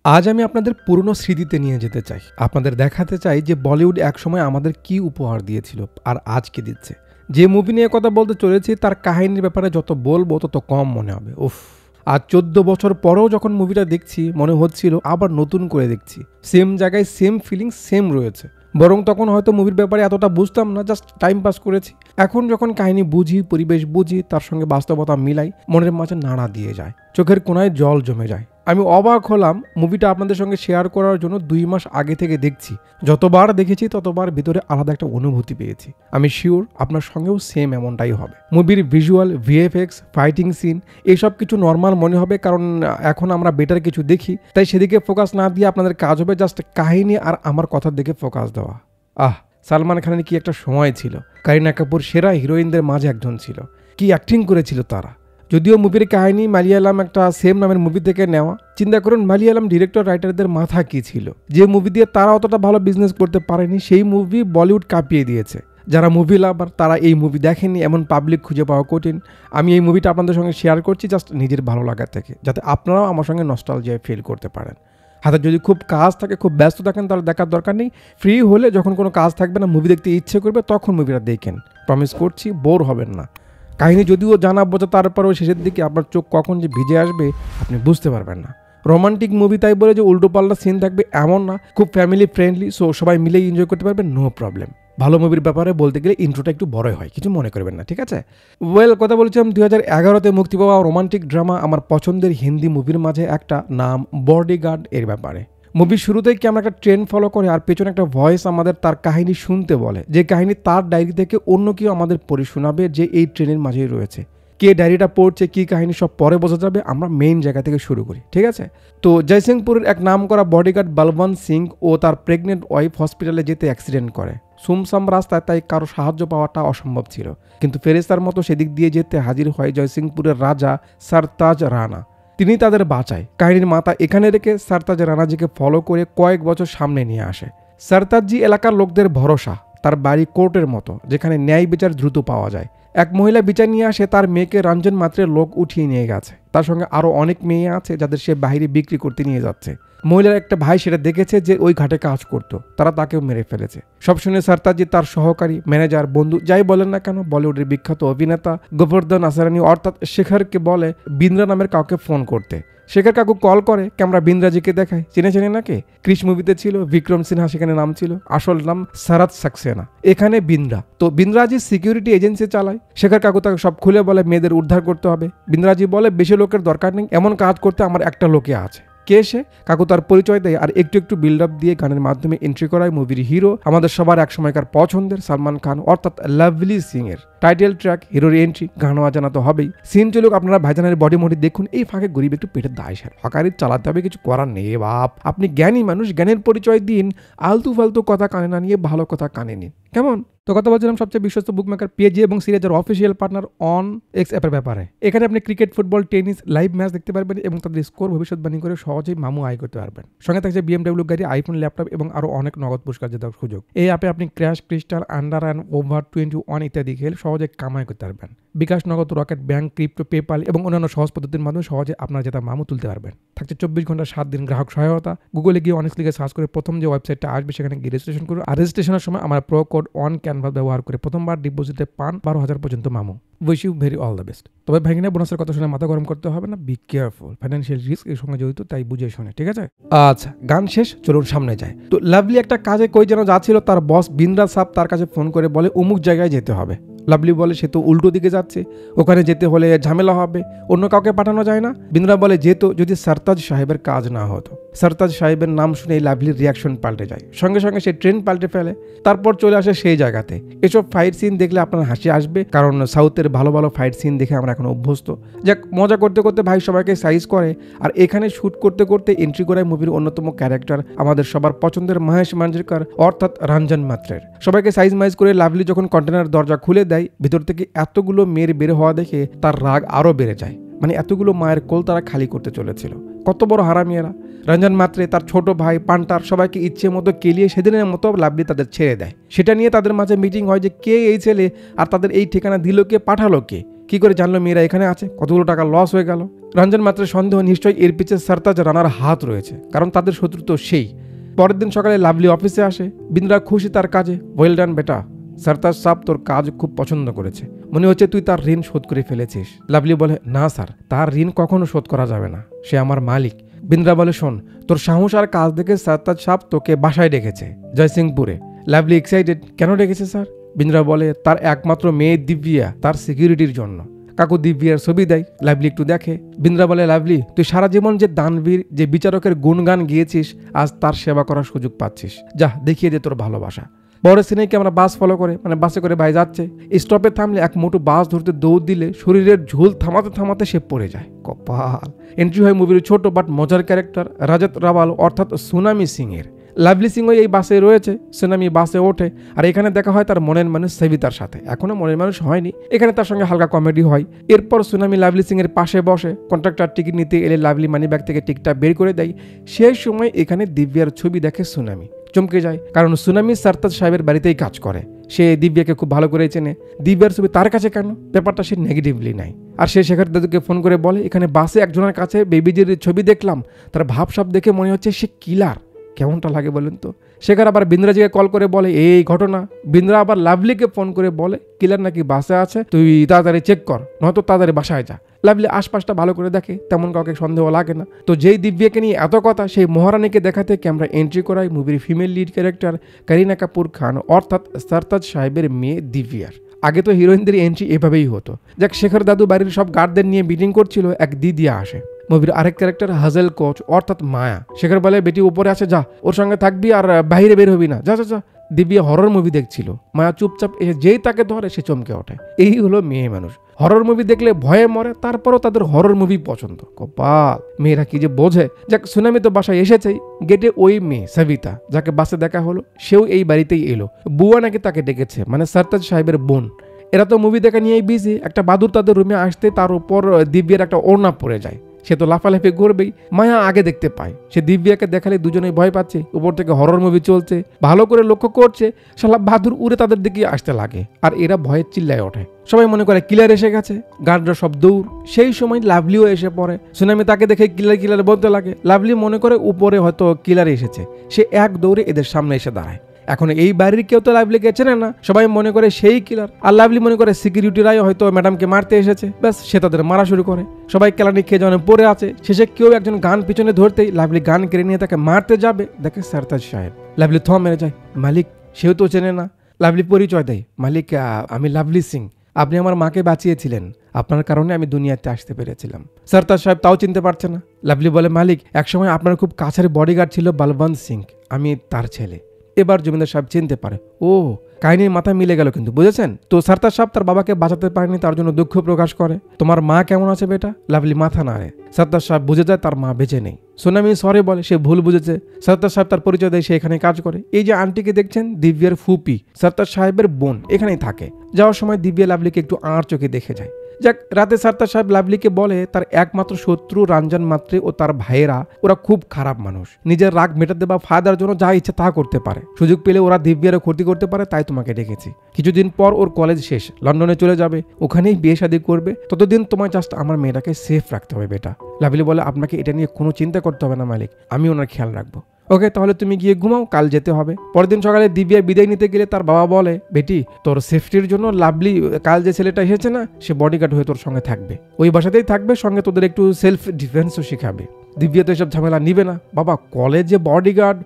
আজ আমি আপনাদের পুরনো স্মৃতিতে নিয়ে যেতে চাই, আপনাদের দেখাতে চাই যে বলিউড একসময় আমাদের কি উপহার দিয়েছিল আর আজকে দিচ্ছে। যে মুভি নিয়ে কথা বলতে চলেছি তার কাহিনীর ব্যাপারে যত বলবো তত কম মনে হবে। উফ, আজ 14 বছর পরেও যখন মুভিটা দেখছি মনে হচ্ছিল আবার নতুন করে দেখছি। সেম জায়গায় সেম ফিলিং সেম রয়েছে। বরং তখন হয়তো মুভির ব্যাপারে এতটা বুঝতাম না, জাস্ট টাইম পাস করেছি। এখন যখন কাহিনী বুঝি, পরিবেশ বুঝি, তার সঙ্গে বাস্তবতা মিলাই, মনের মাঝে নাড়া দিয়ে যায়, চোখের কোণায় জল জমে যায়। আমি অবাক হলাম মুভিটা আপনাদের সঙ্গে শেয়ার করার জন্য 2 মাস আগে থেকে দেখছি। যতবার দেখেছি ততবার ভিতরে আলাদা একটা অনুভূতি পেয়েছি। আমি শিওর আপনার সঙ্গেও সেম এমনটাই হবে। মুভির ভিজুয়াল, ভিএফএক্স, ফাইটিং সিন এসব কিছু নর্মাল মনে হবে, কারণ এখন আমরা বেটার কিছু দেখি, তাই সেদিকে ফোকাস না দিয়ে আপনাদের কাজ হবে জাস্ট কাহিনী আর আমার কথার দিকে ফোকাস দেওয়া। সালমান খানের কি একটা সময় ছিল। কারিনা কাপুর সেরা হিরোইনদের মাঝে একজন ছিল। কি অ্যাক্টিং করেছিল তারা। যদিও মুভির কাহিনী মালিয়ালাম একটা সেম নামের মুভি থেকে নেওয়া, চিন্তা করুন মালিয়ালাম ডিরেক্টর রাইটারদের মাথা কি ছিল। যে মুভি দিয়ে তারা অতটা ভালো বিজনেস করতে পারেনি সেই মুভি বলিউড কাঁপিয়ে দিয়েছে। যারা মুভি লাভার তারা এই মুভি দেখেনি এমন পাবলিক খুঁজে পাওয়া কঠিন। আমি এই মুভিটা আপনাদের সঙ্গে শেয়ার করছি জাস্ট নিজের ভালো লাগা থেকে, যাতে আপনারাও আমার সঙ্গে নস্টালজিয়ায় ফিল করতে পারেন। হাতে যদি খুব কাজ থাকে, খুব ব্যস্ত থাকেন, তাহলে দেখার দরকার নেই। ফ্রি হলে যখন কোনো কাজ থাকবে না, মুভি দেখতে ইচ্ছে করবে, তখন মুভিটা দেখেন। প্রমিস করছি বোর হবেন না। কাহিনী যদিও জানা বোঝা, তারপরেও শেষের দিকে আপনার চোখ কখন যে ভিজে আসবে আপনি বুঝতে পারবেন না। রোমান্টিক মুভি তাই বলে যে উল্টোপাল্টা সিন থাকবে এমন না, খুব ফ্যামিলি ফ্রেন্ডলি, সো সবাই মিলেই এনজয় করতে পারবেন, নো প্রবলেম। ভালো মুভির ব্যাপারে বলতে গেলে ইন্ট্রোটা একটু বড়ই হয়, কিছু মনে করবেন না, ঠিক আছে? ওয়েল, কথা বলছিলাম 2011-তে মুক্তি পাওয়া রোমান্টিক ড্রামা আমার পছন্দের হিন্দি মুভির মাঝে একটা নাম বডিগার্ড এর ব্যাপারে। মুভির শুরুতেই কি আমরা একটা ট্রেন ফলো করে আর পেছনে একটা ভয়েস আমাদের তার কাহিনী শুনতে বলে, যে কাহিনী তার ডায়েরি থেকে অন্য কেউ আমাদের পড়ে শোনাবে, যে এই ট্রেনের মাঝেই রয়েছে। কে ডায়েরিটা পড়ছে, কি কাহিনী সব পরে বোঝা যাবে। আমরা মেইন জায়গা থেকে শুরু করি, ঠিক আছে? তো জয়সিংপুরের এক নাম করা বডিগার্ড বলবন্ত সিং ও তার প্রেগনেন্ট ওয়াইফ হসপিটালে যেতে অ্যাক্সিডেন্ট করে। সুমসাম রাস্তায়, তাই কারো সাহায্য পাওয়াটা অসম্ভব ছিল। কিন্তু ফেরেশতার মতো সেদিক দিয়ে যেতে হাজির হয় জয়সিংপুরের রাজা সরতাজ রানা। তিনি তাদের বাঁচায়। কাহিনীর মাথা এখানে রেখে সরতাজ রানাজিকে ফলো করে কয়েক বছর সামনে নিয়ে আসে। সরতাজজি এলাকার লোকদের ভরসা। তার বাড়ি কোর্টের মতো, যেখানে ন্যায় বিচার দ্রুত পাওয়া যায়। এক মহিলা বিচার নিয়ে আসে, তার মেয়েকে রঞ্জন মাত্রের লোক উঠিয়ে নিয়ে গেছে। তার সঙ্গে আরও অনেক মেয়ে আছে যাদের সে বাইরে বিক্রি করতে নিয়ে যাচ্ছে। মহিলার একটা ভাই সেটা দেখেছে যে ওই ঘাটে কাজ করতো, তারা তাকেও মেরে ফেলেছে। সব শুনে সরতাজজি তার সহকারী, ম্যানেজার, বন্ধু যাই বলেন না কেন, বলিউডের বিখ্যাত অভিনেতা গোবর্ধন আসরানি অর্থাৎ শেখরকে বলে বিন্দ্রা নামের কাউকে ফোন করতে। শেখর কাকু কল করে, ক্যামেরা বিন্দ্রাজিকে দেখায়। চিনে নাকি? ক্রিশ মুভিতে ছিল, বিক্রম সিনহা সেখানে নাম ছিল, আসল নাম শরৎ সাক্সেনা, এখানে বিন্দ্রা। তো বিন্দ্রাজি সিকিউরিটি এজেন্সি চালায়। শেখর কাকু তাকে সব খুলে বলে মেয়েদের উদ্ধার করতে হবে। বিন্দ্রাজি বলে বেশি লোকের দরকার নেই, এমন কাজ করতে আমার একটা লোকে আছে। কে সে? কাকু তার পরিচয় দেয় আর একটু একটু বিল্ড আপ দিয়ে গানের মাধ্যমে এন্ট্রি করায় মুভির হিরো, আমাদের সবার এক সময়কার পছন্দের সালমান খান অর্থাৎ লাভলি সিং এর টাইটেল ট্র্যাক হিরোর এন্ট্রি। গান বাজানো তো হবেই। সিন চলুক, আপনারা ভাইজানের বডি মডি দেখুন। এই ফাঁকে গরিব একটু পেটের দায় সার, হকারি চালাতে হবে, কিছু করার নেই বাপ। আপনি জ্ঞানী মানুষ, জ্ঞানের পরিচয় দিন। আলতু ফালতু কথা কানে না নিয়ে ভালো কথা কানে নিন, কেমন? তো কথা বলছিলাম সবচেয়ে বিশ্বস্ত বুকমেকার পেজ এবং সিরিজের অফিসিয়াল পার্টনার অন এক্স অ্যাপের ব্যাপারে। এখানে আপনি cricket, football, tennis live match দেখতে পারবেন এবং তাদের স্কোর ভবিষ্যৎবাণী করে সহজেই মামু আয় করতে পারবেন। সঙ্গে থাকছে BMW গাড়ি, আইফোন, ল্যাপটপ এবং আরও অনেক নগদ পুরস্কার জেতার সুযোগ। এই অ্যাপে আপনি crash, crystal, under and over 21 ইত্যাদি খেল সহজে কামাই করতে পারবেন। বিকাশ, নগদ, রকেট, ব্যাংক, ক্রিপ্টো, পেপাল এবং অন্যান্য সহজ পদ্ধতির মাধ্যমে সহজে আপনার জেতা মামু তুলতে পারবেন। থাকছে 24 ঘন্টা 7 দিন গ্রাহক সহায়তা। গুগলে গিয়ে অনেক লিখে সার্চ করে প্রথম যে ওয়েবসাইটটা আসবে সেখানে গিয়ে রেজিস্ট্রেশন করুন। আর রেজিস্ট্রেশনের সময় আমার প্রো কোড অন ক্যানভাস ব্যবহার করে প্রথমবার ডিপোজিটে পান 12,000 পর্যন্ত মামু। Wish you very all the best. তবে ভাগিনা বোনাসের কথা শুনে মাথা গরম করতে হবে না। বি কেয়ারফুল, ফাইন্যান্সিয়াল রিস্ক এর সঙ্গে জড়িত, তাই বুঝে শুনে, ঠিক আছে? আচ্ছা, গান শেষ, চলুন সামনে যায়। তো লাভলি একটা কাজে কই যেন যাচ্ছিল, তার বস বিন্দ্রা সাহেব তার কাছে ফোন করে বলে অমুক জায়গায় যেতে হবে। লাভলি বলে সে তো উল্টো দিকে যাচ্ছে, ওখানে যেতে হলে ঝামেলা হবে, অন্য কাউকে পাঠানো যায় না। বিন্দ্রা বলে যেত যদি সরতাজ সাহেবের কাজ না হতো। সরতাজ সাহেবের নাম শুনে লাভলির রিয়াকশন পাল্টে যায়। সঙ্গে সঙ্গে সে ট্রেন পাল্টে ফেলে, তারপর চলে আসে সেই জায়গাতে। এসব ফাইট সিন দেখলে আপনার হাসি আসবে, কারণ সাউথের ভালো ভালো ফাইট সিন দেখে আমরা এখন অভ্যস্ত। যাক, মজা করতে করতে ভাই সবাইকে সাইজ করে, আর এখানে শুট করতে করতে এন্ট্রি করায় মুভির অন্যতম ক্যারেক্টার আমাদের সবার পছন্দের মহেশ মাঞ্জরেকর অর্থাৎ রঞ্জন মাত্রের। সবাইকে সাইজ মাইজ করে লাভলি যখন কন্টেনার দরজা খুলে দেয়, ভিতর থেকে এতগুলো মেয়ের বের হওয়া দেখে তার রাগ আরও বেড়ে যায়। মানে এতগুলো মায়ের কোল তারা খালি করতে চলেছিল। কত বড় হারামিয়েরা। রঞ্জন মাত্রে, তার ছোট ভাই পান্টার সবাইকে ইচ্ছে মতো কেলিয়ে সেদিনের মতো লাভলি তাদের ছেড়ে দেয়। সেটা নিয়ে তাদের মাঝে মিটিং হয় যে কে এই ছেলে আর তাদের এই ঠিকানা দিল কে, পাঠালো কে, কি করে জানলো মেয়েরা এখানে আছে, কতগুলো টাকা লস হয়ে গেল। রঞ্জন মাত্রের সন্দেহ নিশ্চয়ই এর পিছে সরতাজ রানার হাত রয়েছে, কারণ তাদের শত্রু তো সেই। পরের দিন সকালে লাভলি অফিসে আসে। বিন্দ্রা খুশি তার কাজে। ওয়েল ডান বেটা, সরতাজ সাহেব তোর কাজ খুব পছন্দ করেছে, মনে হচ্ছে তুই তার ঋণ শোধ করে ফেলেছিস। লাভলি বলে, না স্যার, তার ঋণ কখনো শোধ করা যাবে না, সে আমার মালিক। বিন্দ্রা বলে, শোন, তোর সাহস আর কাজ দেখে সরতাজ সাহেব তোকে বাসায় ডেকেছে জয়সিংপুরে। লাভলি এক্সাইটেড, কেন ডেকেছে স্যার? বিন্দ্রা বলে, তার একমাত্র মেয়ে দিব্যা, তার সিকিউরিটির জন্য। কাকু দিব্যার ছবি দেয়, লাভলি একটু দেখে। বিন্দ্রা বলে, লাভলি, তুই সারা জীবন যে দানবীর, যে বিচারকের গুণগান গিয়েছিস, আজ তার সেবা করার সুযোগ পাচ্ছিস, যা দেখিয়ে দে তোর ভালোবাসা। বড় সিনেকে আমরা বাস ফলো করে, মানে বাসে করে ভাই যাচ্ছে, স্টপে থামলে এক মোটু বাস ধরতে দৌড় দিলে শরীরের ঝুল থামাতে থামাতে সে পড়ে যায়। কপাল। এন্ট্রি হয় মুভির ছোট বাট মজার ক্যারেক্টার রাজত রাওয়াল অর্থাৎ সুনামি সিং এর। লাভলি সিং এই বাসে রয়েছে। সুনামি বাসে ওঠে আর এখানে দেখা হয় তার মনের মানুষ সবিতার সাথে। এখনো মনের মানুষ হয়নি, এখানে তার সঙ্গে হালকা কমেডি হয়। এরপর সুনামি লাভলি সিং এর পাশে বসে। কন্ট্রাক্টর টিকিট নিতে এলে লাভলি মানি ব্যাগ থেকে টিকিটটা বের করে দেয়। সেই সময় এখানে দিব্যার ছবি দেখে সুনামি চমকে যায়, কারণ সুনামি সরতাজ সাহেবের বাড়িতেই কাজ করে। সে দিব্যাকে খুব ভালো করে চেনে। দিব্যার ছবি তার কাছে কেন, ব্যাপারটা সে নেগেটিভলি নেয়। আর সে শেখর দাদুকে ফোন করে বলে, এখানে বাসে একজনের কাছে বেবিজির ছবি দেখলাম, তার ভাবসাব দেখে মনে হচ্ছে সে কিলার। কেমনটা লাগে বলেন তো? শেখর আবার বিন্দ্রাজিকে কল করে বলে এই ঘটনা। বিন্দ্রা আবার লাভলিকে ফোন করে বলে, কিলার নাকি বাসে আছে, তুই তাড়াতাড়ি চেক কর, নয়তো তাড়াতাড়ি বাসায় যা। লাভলি আশপাশটা ভালো করে দেখে, তেমন কাউকে সন্দেহ লাগে না। তো যেই দিব্যাকে নিয়ে এত কথা, সেই মহারানীকে দেখাতে ক্যামেরা এন্ট্রি করায় মুভির female lead character Kareena Kapoor খান অর্থাৎ সরতাজ সাহেবের মেয়ে দিব্যার। আগে তো হিরোইনদের এন্ট্রি এভাবেই হতো। যাক, শেখর দাদু বাড়ির সব গার্ডদের নিয়ে মিটিং করছিল, এক দিদিয়া আসে। মুভির আরেক ক্যারেক্টার হাজেল কোচ অর্থাৎ মায়া। শেখর বলে, বেটি উপরে আছে, যা, ওর সঙ্গে থাকবি আর বাইরে বের হবি না, যা যা যা। দিব্যা হরর মুভি দেখছিল। মায়া চুপচাপ এসে যেই তাকে ধরে সে চমকে ওঠে। এই হলো মেয়ে মানুষ, হরর মুভি দেখলে ভয়ে মরে, তারপরও তাদের হরর মুভি পছন্দ। কপাল, মেয়েরা কি যে বোঝে। যাক, সুনামি তো বাসায় এসেছেই। গেটে ওই মেয়ে সবিতা, যাকে বাসে দেখা হলো, সেও এই বাড়িতেই এলো। বুয়া নাকি তাকে ডেকেছে, মানে সরতাজ সাহেবের বোন। এরা তো মুভি দেখা নিয়েই বিজি। একটা বাদুর তাদের রুমে আসতে তার উপর দিব্যার একটা ওড়না পড়ে যায়। সে তো লাফালাফি করবেই। মায়া আগে দেখতে পায়, সে দিব্যাকে দেখালে দুজনেই ভয় পাচ্ছে। উপর থেকে হরর মুভি চলছে, ভালো করে লক্ষ্য করছে, শালা বাদুর উড়ে তাদের দিকে আসতে লাগে আর এরা ভয়ে চিল্লায় ওঠে। সবাই মনে করে কিলার এসে গেছে, গার্ডরা সব দৌড়। সেই সময় লাভলিও এসে পড়ে। সুনামি তাকে দেখে কিলার কিলার বলতে লাগে। লাভলি মনে করে উপরে হয়তো কিলার এসেছে, সে এক দৌড়ে এদের সামনে এসে দাঁড়ায়। এখন এই বাড়ির কেউ তো লাভলিকে চেনে না, সবাই মনে করে সেই কিলার। আর লাভলি মনে করে সিকিউরিটিরাই হয়তো ম্যাডামকে মারতে এসেছে। ব্যাস, সে তাদের মারা শুরু করে। সবাই কেলানি খেয়ে যেন পড়ে আছে। শেষে কেউ একজন গান পিছনে ধরতেই লাভলি গান কেড়ে নিয়ে তাকে মারতে যাবে, দেখে সরতাজ সাহেব। লাভলি থম মেরে যায়। মালিক, সেও তো চেনে না। লাভলি পরিচয় দেয়, মালিক, আমি লাভলি সিং, আপনি আমার মাকে বাঁচিয়েছিলেন, আপনার কারণে আমি দুনিয়াতে আসতে পেরেছিলাম। সরতাজ সাহেব তাও চিনতে পারছে না। লাভলি বলে, মালিক, একসময় আপনার খুব কাছের বডিগার্ড ছিল বলবন্ত সিং, আমি তার ছেলে। এবার জমিদার সাহেব চিনতে পারে। ও, কাহিনীর মাথা মিলে গেল কিন্তু, বুঝেছেন তো? সরতাজ সাহেব তার বাবাকে বাঁচাতে পারেনি, তার জন্য দুঃখ প্রকাশ করে। তোমার মা কেমন আছে বেটা? লাভলি মাথা নাড়ে। সরতাজ সাহেব বুঝে যায় তার মা বেঁচে নেই। সুনামি সরি বলে, সে ভুল বুঝেছে। সরতাজ সাহেব তার পরিচয় দেয়, সে এখানে কাজ করে। এই যে আন্টিকে দেখছেন, দিব্যার ফুপি, সরতাজ সাহেবের বোন, এখানেই থাকে। যাওয়ার সময় দিব্যা লাভলিকে একটু আড় চোখে দেখে যায়। যাক, রাতে সরতাজ সাহেব লাভলিকে বলে তার একমাত্র শত্রু রঞ্জন মাত্রে ও তার ভাইয়েরা, ওরা খুব খারাপ মানুষ। নিজের রাগ মেটাতে বা ফায়দার জন্য যা ইচ্ছে তা করতে পারে। সুযোগ পেলে ওরা দিব্যারও ক্ষতি করতে পারে, তাই তোমাকে ডেকেছি। কিছুদিন পর ওর কলেজ শেষ, লন্ডনে চলে যাবে, ওখানেই বিয়ে শাদী করবে। ততদিন তোমায় জাস্ট আমার মেয়েটাকে সেফ রাখতে হবে বেটা। লাভলি বলে, আপনাকে এটা নিয়ে কোনো চিন্তা করতে হবে না মালিক, আমি ওনার খেয়াল রাখবো। ওকে, তাহলে তুমি গিয়ে ঘুমাও, কাল যেতে হবে। পরের দিন সকালে দিব্যা বিদায় নিতে গেলে তার বাবা বলে, বেটি, তোর সেফটির জন্য লাভলি কাল যে ছেলেটা এসেছে না, সে বডিগার্ড হয়ে তোর সঙ্গে থাকবে, ওই বাসাতেই থাকবে, সঙ্গে তোদের একটু সেলফ ডিফেন্সও শিখাবে। দিব্যা তো এসব ঝামেলা নিবে না। বাবা, কলেজে বডিগার্ড,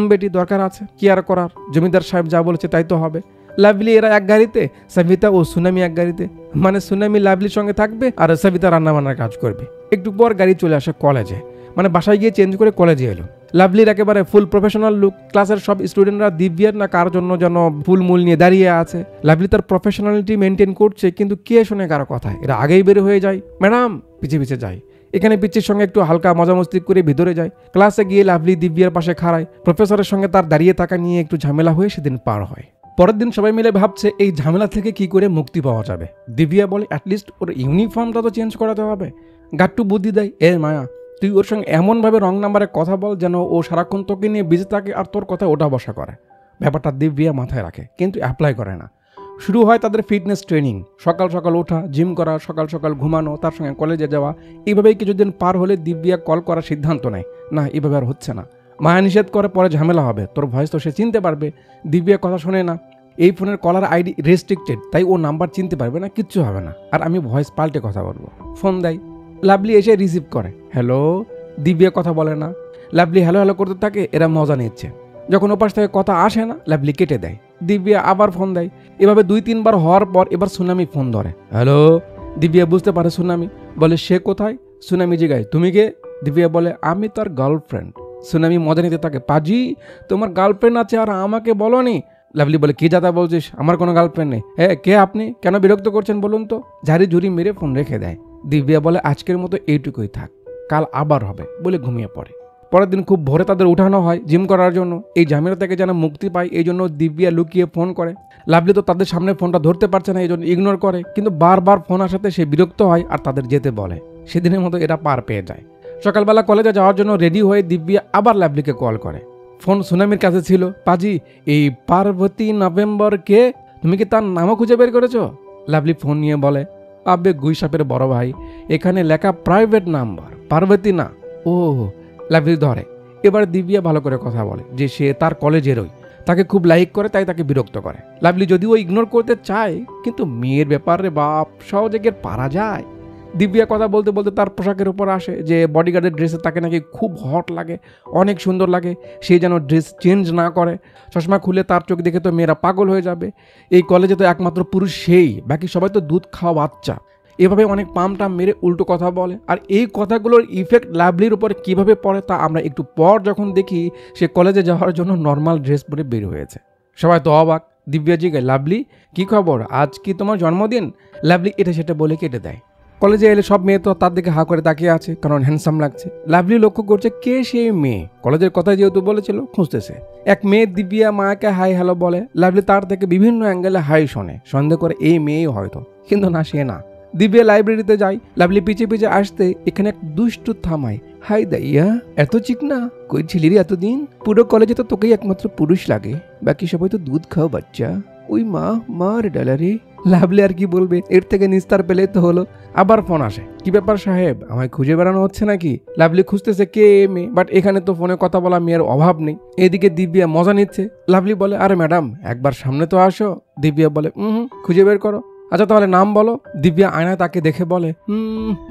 বেটি দরকার আছে, কি আর করার, জমিদার সাহেব যা বলেছে তাই তো হবে। লাভলি এরা এক গাড়িতে, সবিতা ও সুনামি এক গাড়িতে, মানে সুনামি লাভলির সঙ্গে থাকবে আর সবিতা রান্নাবান্নার কাজ করবে। একটু পর গাড়ি চলে আসে কলেজে, মানে বাসায় গিয়ে চেঞ্জ করে কলেজে এলো। লাভলির একেবারে ফুল প্রফেশনাল লুক। ক্লাসের সব স্টুডেন্টরা দিব্যার না কার জন্য যেন ফুল মূল নিয়ে দাঁড়িয়ে আছে। লাভলি তার প্রফেশনালিটি মেনটেন করছে, কিন্তু কে শোনে কারো কথা? এরা আগেই বের হয়ে যায়। ম্যাডাম, পিছিয়ে পিছিয়ে যায়। এখানে পিচ্ছির সঙ্গে একটু হালকা মজামস্তি করে ভিতরে যায়। ক্লাসে গিয়ে লাভলি দিব্যার পাশে খাড়ায়। প্রফেসরের সঙ্গে তার দাঁড়িয়ে থাকা নিয়ে একটু ঝামেলা হয়ে সেদিন পার হয়। পরের দিন সবাই মিলে ভাবছে এই ঝামেলা থেকে কি করে মুক্তি পাওয়া যাবে। দিব্যা বলে, অ্যাটলিস্ট ওর ইউনিফর্মটা তো চেঞ্জ করাতে হবে। গাট্টু বুদ্ধি দেয়, এ মায়া, তুই ওর সঙ্গে এমনভাবে রং নাম্বারে কথা বল যেন ও সারাক্ষণ তোকে নিয়ে বিজি থাকে আর তোর কথা ওটা বসা করে। ব্যাপারটা দিব্যা মাথায় রাখে, কিন্তু অ্যাপ্লাই করে না। শুরু হয় তাদের ফিটনেস ট্রেনিং। সকাল সকাল ওঠা, জিম করা, সকাল সকাল ঘুমানো, তার সঙ্গে কলেজে যাওয়া। এইভাবেই কিছুদিন পার হলে দিব্যা কল করার সিদ্ধান্ত নেয়, না এভাবে আর হচ্ছে না। মায়া নিষেধ করে, পরে ঝামেলা হবে, তোর ভয়েস তো সে চিনতে পারবে। দিব্যা কথা শোনে না। এই ফোনের কলার আইডি রেস্ট্রিক্টেড, তাই ও নাম্বার চিনতে পারবে না, কিচ্ছু হবে না। আর আমি ভয়েস পাল্টে কথা বলবো। ফোন দেয়, লাভলি এসে রিসিভ করে। হ্যালো। দিব্যা কথা বলে না। লাভলি হ্যালো হ্যালো করতে থাকে, এরা মজা নিচ্ছে। যখন ওপাশ থেকে কথা আসে না, লাভলি কেটে দেয়। দিব্যা আবার ফোন দেয়। এভাবে 2-3 বার হওয়ার পর এবার সুনামি ফোন ধরে। হ্যালো। দিব্যা বুঝতে পারে সুনামি। বলে সে কোথায়? সুনামি জিগায় তুমি কে? দিব্যা বলে আমি তার গার্লফ্রেন্ড। সুনামি মজা নিতে থাকে, পাজি তোমার গার্লফ্রেন্ড আছে আর আমাকে বলোনি? লাভলি বলে কি যাতা বলছিস, আমার কোনো গার্লফ্রেন্ড নেই। হ্যাঁ কে আপনি, কেন বিরক্ত করছেন বলুন তো? ঝাড়ি ঝুড়ি মেরে ফোন রেখে দেয়। দিব্যা বলে আজকের মতো এইটুকুই থাক, কাল আবার হবে বলে ঘুমিয়ে পড়ে। পরের দিন খুব ভোরে তাদের উঠানো হয় জিম করার জন্য। এই ঝামেলা থেকে যেন মুক্তি পায় এই জন্য দিব্যা লুকিয়ে ফোন করে। লাভলি তো তাদের সামনে ফোনটা ধরতে পারছে না, এই জন্য ইগনোর করে, কিন্তু বারবার ফোন আসাতে সে বিরক্ত হয় আর তাদের যেতে বলে। সেদিনের মতো এরা পার পেয়ে যায়। সকালবেলা কলেজে যাওয়ার জন্য রেডি হয়ে দিব্যা আবার লাভলিকে কল করে। ফোন সুনামির কাছে ছিল। পাজি এই পার্বতী নভেম্বর কে? তুমি কি তার নামও খুঁজে বের করেছো? লাভলি ফোন নিয়ে বলে, আবে গুই সাপের বড় ভাই, এখানে লেখা প্রাইভেট নাম্বার, পার্বতী না। ও। লাভলি ধরে। এবার দিব্যা ভালো করে কথা বলে যে সে তার কলেজেরই, তাকে খুব লাইক করে, তাই তাকে বিরক্ত করে। লাভলি যদিও ইগনোর করতে চায়, কিন্তু মেয়ের ব্যাপারে বাপ সহজে গিয়ে পারা যায়। দিব্যা কথা বলতে বলতে তার পোশাকের উপর আসে যে বডিগার্ডের ড্রেসে তাকে নাকি খুব হট লাগে, অনেক সুন্দর লাগে, সে যেন ড্রেস চেঞ্জ না করে। চশমা খুলে তার চোখ দেখে তো মেয়েরা পাগল হয়ে যাবে। এই কলেজে তো একমাত্র পুরুষ সেই, বাকি সবাই তো দুধ খাওয়া বাচ্চা। এভাবে অনেক পামটাম মেরে উল্টো কথা বলে। আর এই কথাগুলোর ইফেক্ট লাভলির উপরে কিভাবে পড়ে তা আমরা একটু পর যখন দেখি সে কলেজে যাওয়ার জন্য নর্মাল ড্রেস পরে বের হয়েছে। সবাই তো অবাক। দিব্যা জিজ্ঞাসা, লাভলি কি খবর, আজ কি তোমার জন্মদিন? লাভলি এটা সেটা বলে কেটে দেয়। কলেজে এলে সব মেয়ে তো তার দিকে হা করে তাকিয়ে আছে, কারণ হ্যান্ডসাম লাগছে। লাভলি লক্ষ্য করছে কে সেই মেয়ে। কলেজের কথা যেহেতু বলেছিল, খুঁজতেছে। এক মেয়ে দিব্যা মায়াকে হাই হ্যালো বলে। লাভলি তার থেকে বিভিন্ন অ্যাঙ্গেলে হাই শোনে, সন্দেহ করে এই মেয়েই হয়তো, কিন্তু না, সে না। দিব্যা লাইব্রেরিতে যায়। লাভলি পিছে পিছে আসতে এখানে এক দুষ্টু থামায়। হাই দাইয়া, এত চিকনা কই ছিলি রে এতদিন? পুরো কলেজে তো তোকেই একমাত্র পুরুষ লাগে, বাকি সবাই তো দুধ খাও বাচ্চা। ওই মা মার ডালারে। লাভলি আর কি বলবে, এর থেকে নিস্তার পেলে তো হলো। আবার ফোন আসে। কি ব্যাপার সাহেব, আমায় খুঁজে বেড়ানো হচ্ছে নাকি? লাভলি খুঁজতেছে কে মেয়ে, বাট এখানে তো ফোনে কথা বলা মেয়ের অভাব নেই। এদিকে দিব্যা মজা নিচ্ছে। লাভলি বলে, আরে ম্যাডাম একবার সামনে তো আসো। দিব্যা বলে, খুঁজে বের করো। আচ্ছা তাহলে নাম বলো। দিব্যা আয়নায় তাকে দেখে বলে,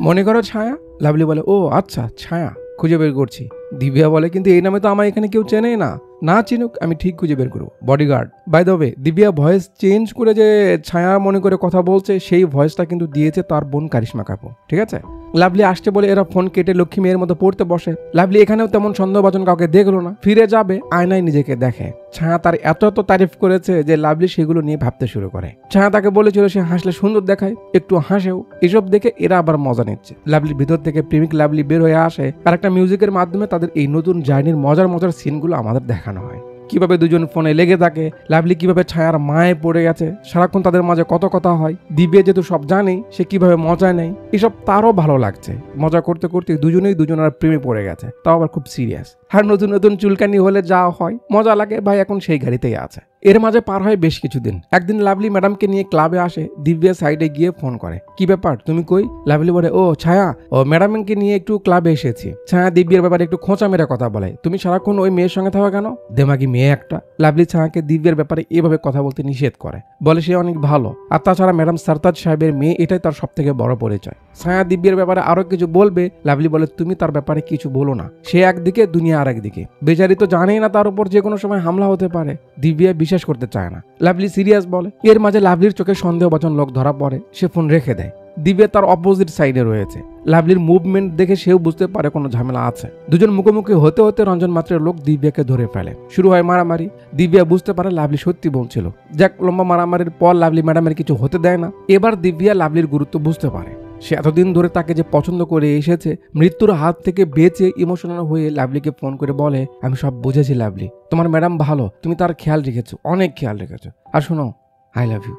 মনে করো ছায়া। লাভলি বলে, ও আচ্ছা ছায়া, খুঁজে বের করছি। দিব্যা বলে, কিন্তু এই নামে তো আমার এখানে কেউ চেনেই না। না চিনুক, আমি ঠিক খুঁজে বের করবো, bodyguard. By the way, Divya voice change করে যে ছায়া মনে করে কথা বলছে, সেই ভয়েসটা কিন্তু দিয়েছে তার বোন কারিশমা কাপুর, ঠিক আছে? লাভলি আসতে বলে এরা ফোন কেটে লক্ষ্মী মেয়ের মতো পড়তে বসে। লাভলি এখানেও তেমন সন্দেহভাজন কাউকে দেখলো না। ফিরে যাবে, আয়নায় নিজেকে দেখে। ছায়া তার এত তারিফ করেছে যে লাভলি সেগুলো নিয়ে ভাবতে শুরু করে। ছায়া তাকে বলেছিল সে হাসলে সুন্দর দেখায়, একটু হাসেও। এসব দেখে এরা আবার মজা নিচ্ছে। লাভলির ভিতর থেকে প্রেমিক লাভলি বের হয়ে আসে, আর একটা মিউজিকের মাধ্যমে তাদের এই নতুন জার্নির মজার মজার সিনগুলো আমাদের দেখানো হয়। কিভাবে দুজন ফোনে লেগে থাকে, লাভলি কিভাবে ছায়ার মায়ে পড়ে গেছে, সারাক্ষণ তাদের মাঝে কত কথা হয়। দিব্যা যেহেতু সব জানে, সে কিভাবে মজা নেয়, এসব তারও ভালো লাগছে। মজা করতে করতে দুজনেই দুজনের প্রেমে পড়ে গেছে, তাও আবার খুব সিরিয়াস। আর নতুন নতুন চুলকানি হলে যা হয় মজা লাগে, ভাই এখন সেই গাড়িতেই আছে। এর মাঝে পার হয় বেশ কিছুদিন। একদিন লাভলি ম্যাডামকে নিয়ে ক্লাবে আসে। দিব্যা সাইডে গিয়ে ফোন করে, কি ব্যাপার, তুমি কই? লাভলি বলে, ও ছায়া, ও ম্যাডামকে নিয়ে একটু ক্লাবে এসেছি। ছায়া দিব্যার ব্যাপারে একটু খোঁচা মেরে কথা বলে, তুমি সারাক্ষণ ওই মেয়ের সঙ্গে থাকো কেন? দেমাগি মেয়ে একটা। লাভলি ছায়াকে দিব্যার ব্যাপারে এভাবে কথা বলতে নিষেধ করে, বলে সে অনেক ভালো, আর তাছাড়া ম্যাডাম সরতাজ সাহেবের মেয়ে, এটাই তার সব থেকে বড় পরিচয়। ছায়া দিব্যার ব্যাপারে আরো কিছু বলবে। লাভলি বলে, তুমি তার ব্যাপারে কিছু বলো না, সে একদিকে দুনিয়া আর একদিকে, বেচারি তো জানেই না তার উপর যে কোনো সময় হামলা হতে পারে। দিব্যা বিশ্বাস করতে চায় না। লাভলি সিরিয়াস বলে। এর মাঝে লাভলির চোখে সন্দেহভাজন লোক ধরা পড়ে, সে ফোন রেখে দেয়। দিব্যা তার অপোজিট সাইডে রয়েছে। লাভলির মুভমেন্ট দেখে সেও বুঝতে পারে কোনো ঝামেলা আছে। দুজন মুখোমুখি হতে হতে রঞ্জন মাত্রের লোক দিব্যাকে ধরে ফেলে। শুরু হয় মারামারি। দিব্যা বুঝতে পারে লাভলি সত্যি বলছিল। যাক, লম্বা মারামারির পর লাভলি ম্যাডামের কিছু হতে দেয় না। এবার দিব্যা লাভলির গুরুত্ব বুঝতে পারে। সে এতদিন ধরে তাকে যে পছন্দ করে এসেছে, মৃত্যুর হাত থেকে বেঁচে ইমোশনাল হয়ে লাভলিকে ফোন করে বলে, আমি সব বুঝেছি লাভলি, তোমার ম্যাডাম ভালো, তুমি তার খেয়াল রেখেছো, অনেক খেয়াল রেখেছো, আর শোনো, আই লাভ ইউ।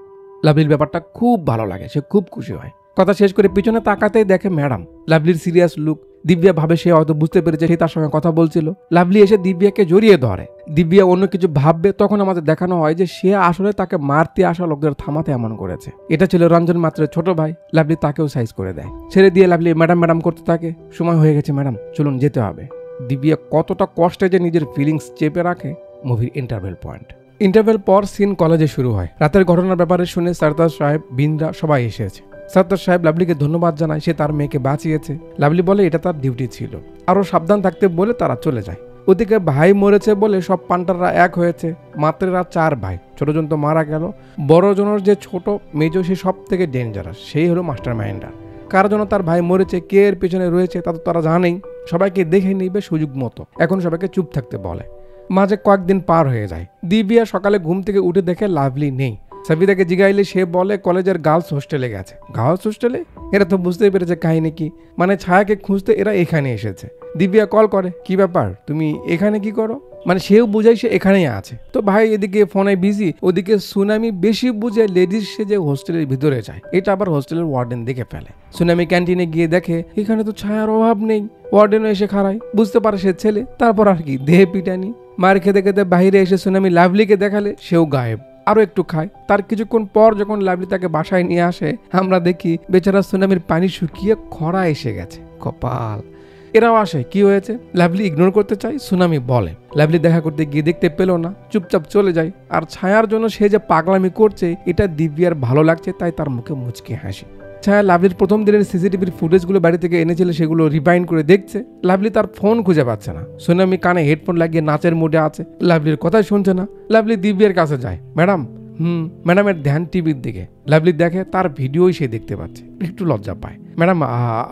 লাভলির ব্যাপারটা খুব ভালো লাগে, সে খুব খুশি হয়। কথা শেষ করে পিছনে তাকাতেই দেখে ম্যাডাম। লাভলির সিরিয়াস লুক। দিব্যা ভাবে সে হয়তো বুঝতে পেরেছে সে তার সঙ্গে কথা বলছিল। লাভলি এসে দিব্যাকে জড়িয়ে ধরে। দিব্যা অন্য কিছু ভাববে, তখন আমাদের দেখানো হয় যে সে আসলে তাকে মারতে আসা লোকদের থামাতে এমন করেছে। এটা ছিল রঞ্জন মাত্রের ছোট ভাই। লাভলি তাকেও সাইজ করে দেয়, ছেড়ে দিয়ে লাভলি ম্যাডাম ম্যাডাম করতে থাকে। সময় হয়ে গেছে ম্যাডাম, চলুন যেতে হবে। দিব্যা কতটা কষ্টে যে নিজের ফিলিংস চেপে রাখে। মুভির ইন্টারভেল পয়েন্ট। ইন্টারভেল পর সিন কলেজে শুরু হয়। রাতের ঘটনার ব্যাপারে শুনে সরদার সাহেব, বিন্দা সবাই এসেছে। সরদার সাহেব লাভলিকে ধন্যবাদ জানায়, সে তার মেয়েকে বাঁচিয়েছে। লাভলি বলে এটা তার ডিউটি ছিল, আরও সাবধান থাকতে বলে তারা চলে যায়। ওদিকে ভাই মরেছে বলে সব পান্টাররা এক হয়েছে। মাত্রেরা 4 ভাই, ছোটজন তো মারা গেল। বড়জনের যে ছোট মেজ, সে সব থেকে ডেঞ্জারাস, সেই হলো মাস্টার মাইন্ডার। কার জন্য তার ভাই মরেছে, কে এর পেছনে রয়েছে তা তো তারা জানেই। সবাইকে দেখে নিবে সুযোগ মতো, এখন সবাইকে চুপ থাকতে বলে। মাঝে কয়েকদিন পার হয়ে যায়। দিব্যা সকালে ঘুম থেকে উঠে দেখে লাভলি নেই। সাবিতাকে জিগাইলে সে বলে কলেজের গার্লস হোস্টেলে গেছে। গার্লস হোস্টেলে? এরা তো বুঝতেই পেরেছে কাহিনী কি, মানে ছায়াকে খুঁজতে এরা এখানে এসেছে। দিব্যা কল করে, কি ব্যাপার, তুমি এখানে কি করো? মানে সেও বুঝাই সে এখানেই আছে। তো ভাই এদিকে ফোনে বিজি, ওদিকে সুনামি বেশি বুঝে লেডিস সেজে হোস্টেলের ভিতরে যায়। এটা আবার হোস্টেলের ওয়ার্ডেন দেখে ফেলে। সুনামি ক্যান্টিনে গিয়ে দেখে এখানে তো ছায়ার অভাব নেই। ওয়ার্ডেনও এসে খাড়ায়, বুঝতে পারে সে ছেলে। তারপর আর কি, দেহে পিটানি। মার খেতে খেতে বাইরে এসে সুনামি লাভলিকে দেখালে, সেও গায়েব। আরো একটু খায়। তার কিছুক্ষণ পর যখন লাভলি তাকে বাসায় নিয়ে আসে, আমরা দেখি বেচারা সুনামির পানি শুকিয়ে খরা এসে গেছে। কপাল। এরাও আসে, কি হয়েছে? লাভলি ইগনোর করতে চাই, সুনামি বলে। লাভলি দেখা করতে গিয়ে দেখতে পেল না, চুপচাপ চলে যায়। আর ছায়ার জন্য সে যে পাগলামি করছে এটা দিব্যার ভালো লাগছে, তাই তার মুখে মুচকি হাসি। ছায়া লাভলির প্রথম দিনের সিসিটিভির ফুটেজগুলো বাড়ি থেকে এনেছিল, সেগুলো রিবাইন্ড করে দেখছে। লাভলি তার ফোন খুঁজে পাচ্ছে না। সুনামি কানে হেডফোন লাগিয়ে নাচের মুডে আছে, লাভলির কথাই শুনছে না। লাভলি দিব্যার কাছে যায়, ম্যাডাম। ম্যাডামের ধ্যান টিভির দিকে। লাভলি দেখে তার ভিডিওই সে দেখতে পাচ্ছে, একটু লজ্জা পায়। ম্যাডাম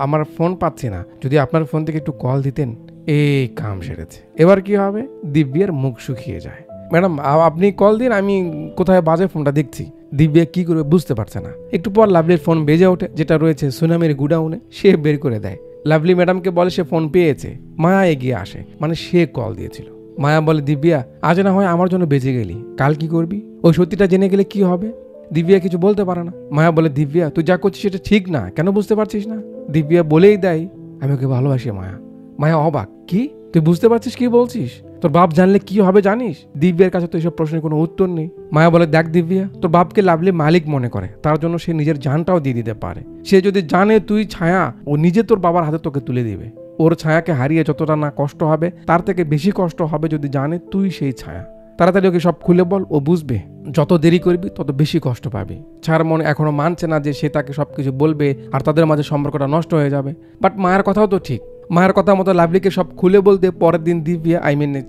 আমার ফোন পাচ্ছি না, যদি আপনার ফোন থেকে একটু কল দিতেন। এই কাম সেরেছে, এবার কি হবে? দিব্যার মুখ শুকিয়ে যায়। ম্যাডাম আপনি কল দিন, আমি কোথায় বাজে ফোনটা দেখছি। দিব্যা কি করবে বুঝতে পারছে না। একটু পর লাভলির ফোন বেজে ওঠে, যেটা রয়েছে সুনামির গুডাউনে। সে বের করে দেয়। লাভলি ম্যাডামকে বলে সে ফোন পেয়েছে। মায়া এগিয়ে আসে, মানে সে কল দিয়েছিল। মায়া বলে, দিব্যা আজ না হয় আমার জন্য বেঁচে গেলি, কাল কি করবি? ওই সত্যিটা জেনে গেলে কি হবে? দিব্যা কিছু বলতে পারে না। মায়া বলে, দিব্যা তুই যা করছিস সেটা ঠিক না, কেন বুঝতে পারছিস না? দিব্যা বলেই দেয়, আমি ওকে ভালোবাসি। মায়া মায়া অবাক, কি তুই বুঝতে পারছিস কি বলছিস? তোর বাপ জানলে কি হবে জানিস? দিব্যার কাছে তো এইসব প্রশ্নের কোনো উত্তর নেই। মায়া বলে, দেখ দিব্যা, তোর বাপকে লাভলি মালিক মনে করে, তার জন্য সে নিজের জানটাও দিয়ে দিতে পারে। সে যদি জানে তুই ছায়া, ও নিজে তোর বাবার হাতে তোকে তুলে দিবে। ওর ছায়াকে হারিয়ে যতটা না কষ্ট হবে, তার থেকে বেশি কষ্ট হবে যদি জানে তুই সেই ছায়া। তাড়াতাড়ি ওকে সব খুলে বল, ও বুঝবে। যত দেরি করবি তত বেশি কষ্ট পাবি। ছায়ার মনে এখনো মানছে না যে সে তাকে সবকিছু বলবে আর তাদের মাঝে সম্পর্কটা নষ্ট হয়ে যাবে। বাট মায়ের কথাও তো ঠিক। মায়ের কথা মতো লাভলিকে সব খুলে বলতে পরের দিন দিব্যা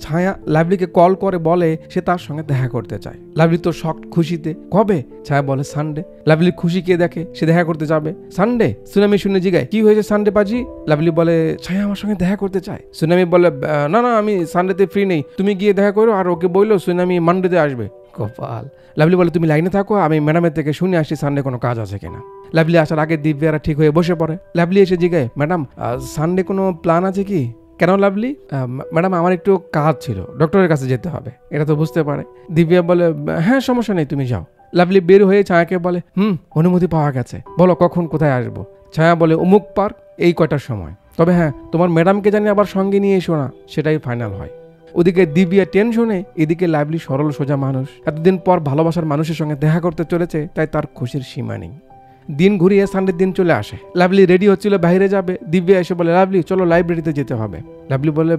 ছায়া লাভলিকে কল করে বলে সে তার সঙ্গে দেখা করতে চায়। লাভলি তো শক খুশিতে, কবে? ছায়া বলে সানডে। লাভলি খুশি কে দেখে সে দেখা করতে যাবে। সানডে? সুনামি শুনে জিগায়, কি হয়েছে সানডে পাজি? লাভলি বলে, ছায়া আমার সঙ্গে দেখা করতে চায়। সুনামি বলে, না না আমি সানডেতে ফ্রি নেই, তুমি গিয়ে দেখা করো। আর ওকে বললো সুনামি মানডেতে আসবে। কপাল। লাভলি বলে, তুমি লাইনে থাকো, আমি ম্যাডামের থেকে শুনে আসি সানডে কোনো কাজ আছে কিনা। লাভলি আসার আগে দিব্যারা ঠিক হয়ে বসে পড়ে। লাভলি এসে জিগায়, ম্যাডাম সানডে কোনো প্ল্যান আছে কি? কেন লাভলি? ম্যাডাম আমার একটু কাজ ছিল, ডক্টরের কাছে যেতে হবে। এটা তো বুঝতে পারে। দিব্যা বলে, হ্যাঁ সমস্যা নেই, তুমি যাও। লাভলি বের হয়ে ছায়াকে বলে, অনুমতি পাওয়া গেছে, বলো কখন কোথায় আসবো? ছায়া বলে, অমুক পার্ক, এই কয়টার সময়। তবে হ্যাঁ তোমার ম্যাডামকে জানি আবার সঙ্গে নিয়ে এসো না, সেটাই ফাইনাল হয়। ওদিকে দিব্যা টেনশনে, এদিকে লাভলি সরল সোজা মানুষ, এতদিন পর ভালোবাসার মানুষের সঙ্গে দেখা করতে চলেছে, তাই তার খুশির সীমা নেই। দিন ঘুরিয়ে সানডের দিন চলে আসে। লাভলি রেডি হচ্ছিল বাইরে যাবে। দিব্যা এসে বলে, লাভলি চলো লাইব্রেরিতে যেতে হবে। লাভলি বলে,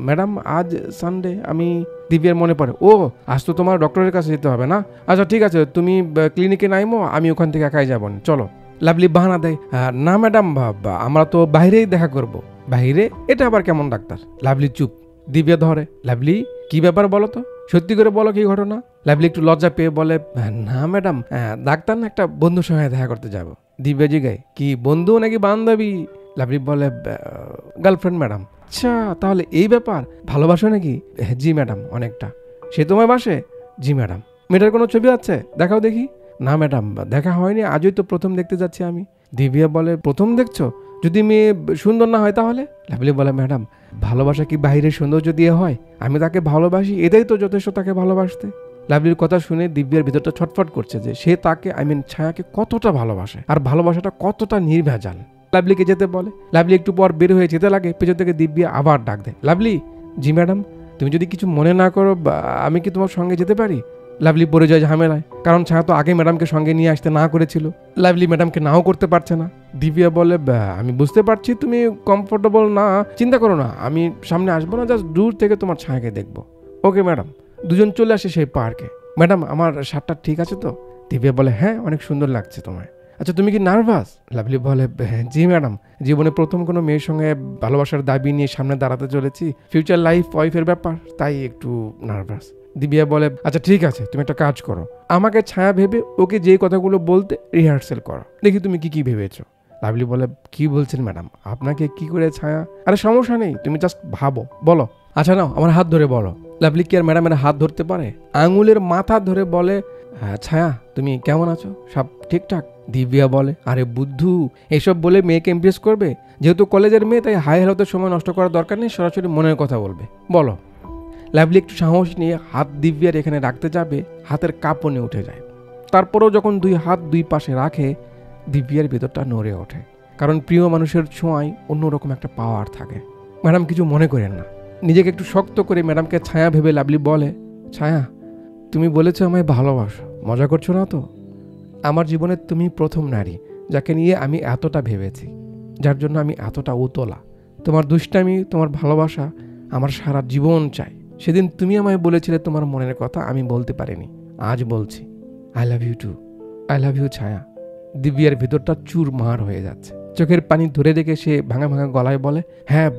ম্যাডাম আজ সানডে আমি। দিব্যার মনে পড়ে, ও আজ তো তোমার ডক্টরের কাছে যেতে হবে না? আচ্ছা ঠিক আছে, তুমি ক্লিনিকে নাইমো, আমি ওখান থেকে একাই যাবো, চলো। লাভলি বাহানা দেয়, না ম্যাডাম আমরা তো বাইরেই দেখা করব। বাইরে? এটা আবার কেমন ডাক্তার? লাভলি চুপ। দিব্যা ধরে, লাভলি কি ব্যাপার বলো তো, সত্যি করে বলো কি ঘটনা? লাভলি একটু লজ্জা পেয়ে বলে, না ম্যাডাম ডাক্তার না, একটা বন্ধুর সঙ্গে দেখা করতে যাব। দিব্যা জিগায়, কি বন্ধু নাকি বান্ধবী? লাভলি বলে, গার্লফ্রেন্ড ম্যাডাম। আচ্ছা তাহলে এই ব্যাপার, ভালোবাসো নাকি? জি ম্যাডাম অনেকটা। সে তোমায় বাসে? জি ম্যাডাম। মেয়েটার কোনো ছবি আছে? দেখাও দেখি। না ম্যাডাম দেখা হয়নি, আজই তো প্রথম দেখতে যাচ্ছি আমি। দিব্যা বলে, প্রথম দেখছো? যদি মেয়ে সুন্দর না হয় তাহলে? লাভলি বলে, ম্যাডাম ভালোবাসা কি বাইরের সৌন্দর্য দিয়ে হয়? আমি তাকে ভালোবাসি, এটাই তো যথেষ্ট তাকে ভালোবাসতে। লাভলির কথা শুনে দিব্যার ভিতরটা ছটফট করছে যে সে তাকে ছায়াকে কতটা ভালোবাসে, আর ভালোবাসাটা কতটা নির্ভেজাল। লাভলিকে যেতে বলে। লাভলি একটু পর বের হয়ে যেতে লাগে, পেছন থেকে দিব্যা আবার ডাক দেয়, লাভলি। জি ম্যাডাম। তুমি যদি কিছু মনে না করো আমি কি তোমার সঙ্গে যেতে পারি? লাভলি পড়ে যায় ঝামেলায়, কারণ ছায়া তো আগে ম্যাডামকে সঙ্গে নিয়ে আসতে না করেছিল। লাভলি ম্যাডামকে নাও করতে পারছে না। দিব্যা বলে, আমি বুঝতে পারছি তুমি কমফোর্টেবল না, চিন্তা করো না, আমি সামনে আসবো না, জাস্ট দূর থেকে তোমার ছায়াকে দেখবো। Okay madam. দুজন চলে আসে সেই পার্কে। ম্যাডাম, আমার শার্টটা ঠিক আছে তো? দিব্যা বলে, হ্যাঁ, অনেক সুন্দর লাগছে তোমায়। আচ্ছা, তুমি কি নার্ভাস? লাভলি বলে, জি ম্যাডাম, জীবনে প্রথম কোনো মেয়ের সঙ্গে ভালোবাসার দাবি নিয়ে সামনে দাঁড়াতে চলেছি, ফিউচার লাইফ ওয়াইফের ব্যাপার, তাই একটু নার্ভাস। দিব্যা বলে, আচ্ছা ঠিক আছে, তুমি একটা কাজ করো, আমাকে ছায়া ভেবে ওকে যে কথাগুলো বলতে রিহার্সেল করো, দেখি তুমি কি কি ভেবেছো। লাভলি বলে, কি বলছেন ম্যাডাম, আপনাকে কি করে ছায়া? আরে সমস্যা নেই, তুমি জাস্ট ভাবো, বলো। আচ্ছা নাও, আমার হাত ধরে বলো। লাভলি কি আর ম্যাডামের হাত ধরতে পারে? আঙুলের মাথা ধরে বলে, হ্যাঁ ছায়া, তুমি কেমন আছো, সব ঠিকঠাক? দিব্যা বলে, আরে বুদ্ধু, এসব বলে মেয়েকে ইমপ্রেস করবে? যেহেতু কলেজের মেয়ে, তাই হাই হ্যালোতে সময় নষ্ট করার দরকার নেই, সরাসরি মনের কথা বলবে, বলো। লাভলি একটু সাহস নিয়ে হাত দিব্যার এখানে রাখতে যাবে, হাতের কাঁপুনি উঠে যায়। তারপরেও যখন দুই হাত দুই পাশে রাখে, দিব্যার ভেতরটা নড়ে ওঠে, কারণ প্রিয় মানুষের ছোঁয়ায় অন্যরকম একটা পাওয়ার থাকে। ম্যাডাম কিছু মনে করেন না। নিজেকে একটু শক্ত করে ম্যাডামকে ছায়া ভেবে লাভলি বলে, ছায়া, তুমি বলেছো আমায় ভালোবাসো, মজা করছো না তো? আমার জীবনে তুমি প্রথম নারী যাকে নিয়ে আমি এতটা ভেবেছি, যার জন্য আমি এতটা উতলা। তোমার দুষ্টামি, তোমার ভালোবাসা আমার সারা জীবন চাই। সেদিন তুমি আমায় বলেছিলে তোমার মনের কথা, আমি বলতে পারিনি, আজ বলছি, I love you too, I love you Chhaya. দিব্যার ভিতরটা চুরমার হয়ে যাচ্ছে। চোখের পানি ধরে রেখে সে ভাঙা ভাঙা গলায় বলে, হ্যাঁ,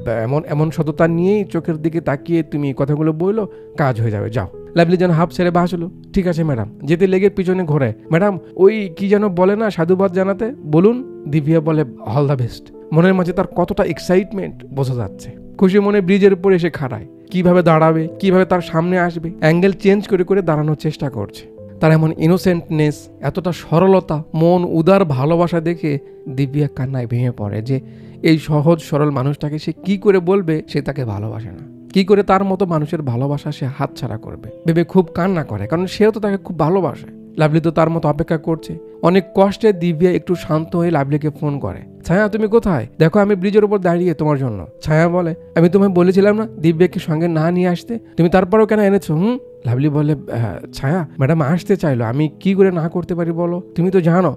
এমন সততা নিয়েই চোখের দিকে তাকিয়ে তুমি কথাগুলো বললো, কাজ হয়ে যাবে, যাও। লাভলি যেন হাফ ছেড়ে বাসলো, ঠিক আছে ম্যাডাম। যেতে লেগে পিছনে ঘোরে, ম্যাডাম ওই কি যেন বলে না, সাধুবাদ জানাতে, বলুন। দিব্যা বলে, অল দ্য বেস্ট। মনের মাঝে তার কতটা এক্সাইটমেন্ট বোঝা যাচ্ছে। খুশি মনে ব্রিজের উপর এসে খাড়ায়, কিভাবে দাঁড়াবে, কিভাবে তার সামনে আসবে, অ্যাঙ্গেল চেঞ্জ করে করে দাঁড়ানোর চেষ্টা করছে। তার এমন ইনোসেন্টনেস, এতটা সরলতা, মন উদার ভালোবাসা দেখে দিব্যা কান্নায় ভেঙে পড়ে যে এই সহজ সরল মানুষটাকে সে কি করে বলবে সে তাকে ভালোবাসে না, কি করে তার মতো মানুষের ভালোবাসা সে হাতছাড়া করবে ভেবে খুব কান্না করে, কারণ সেও তো তাকে খুব ভালোবাসে। লাভলি তো তার মতো অপেক্ষা করছে। অনেক কষ্টে দিব্যা একটু শান্ত হয়ে লাভলিকে ফোন করে, ছায়া তুমি কোথায়, দেখো আমি ব্রিজের উপর দাঁড়িয়ে তোমার জন্য। ছায়া বলে, আমি তোমায় বলেছিলাম না দিব্যাকে সঙ্গে না নিয়ে আসতে, তুমি তারপরেও কেন এনেছো? লাভলি বলে, ছায়া ম্যাডাম আসতে চাইলো, আমি কি করে না করতে পারি বলো, তুমি তো জানো।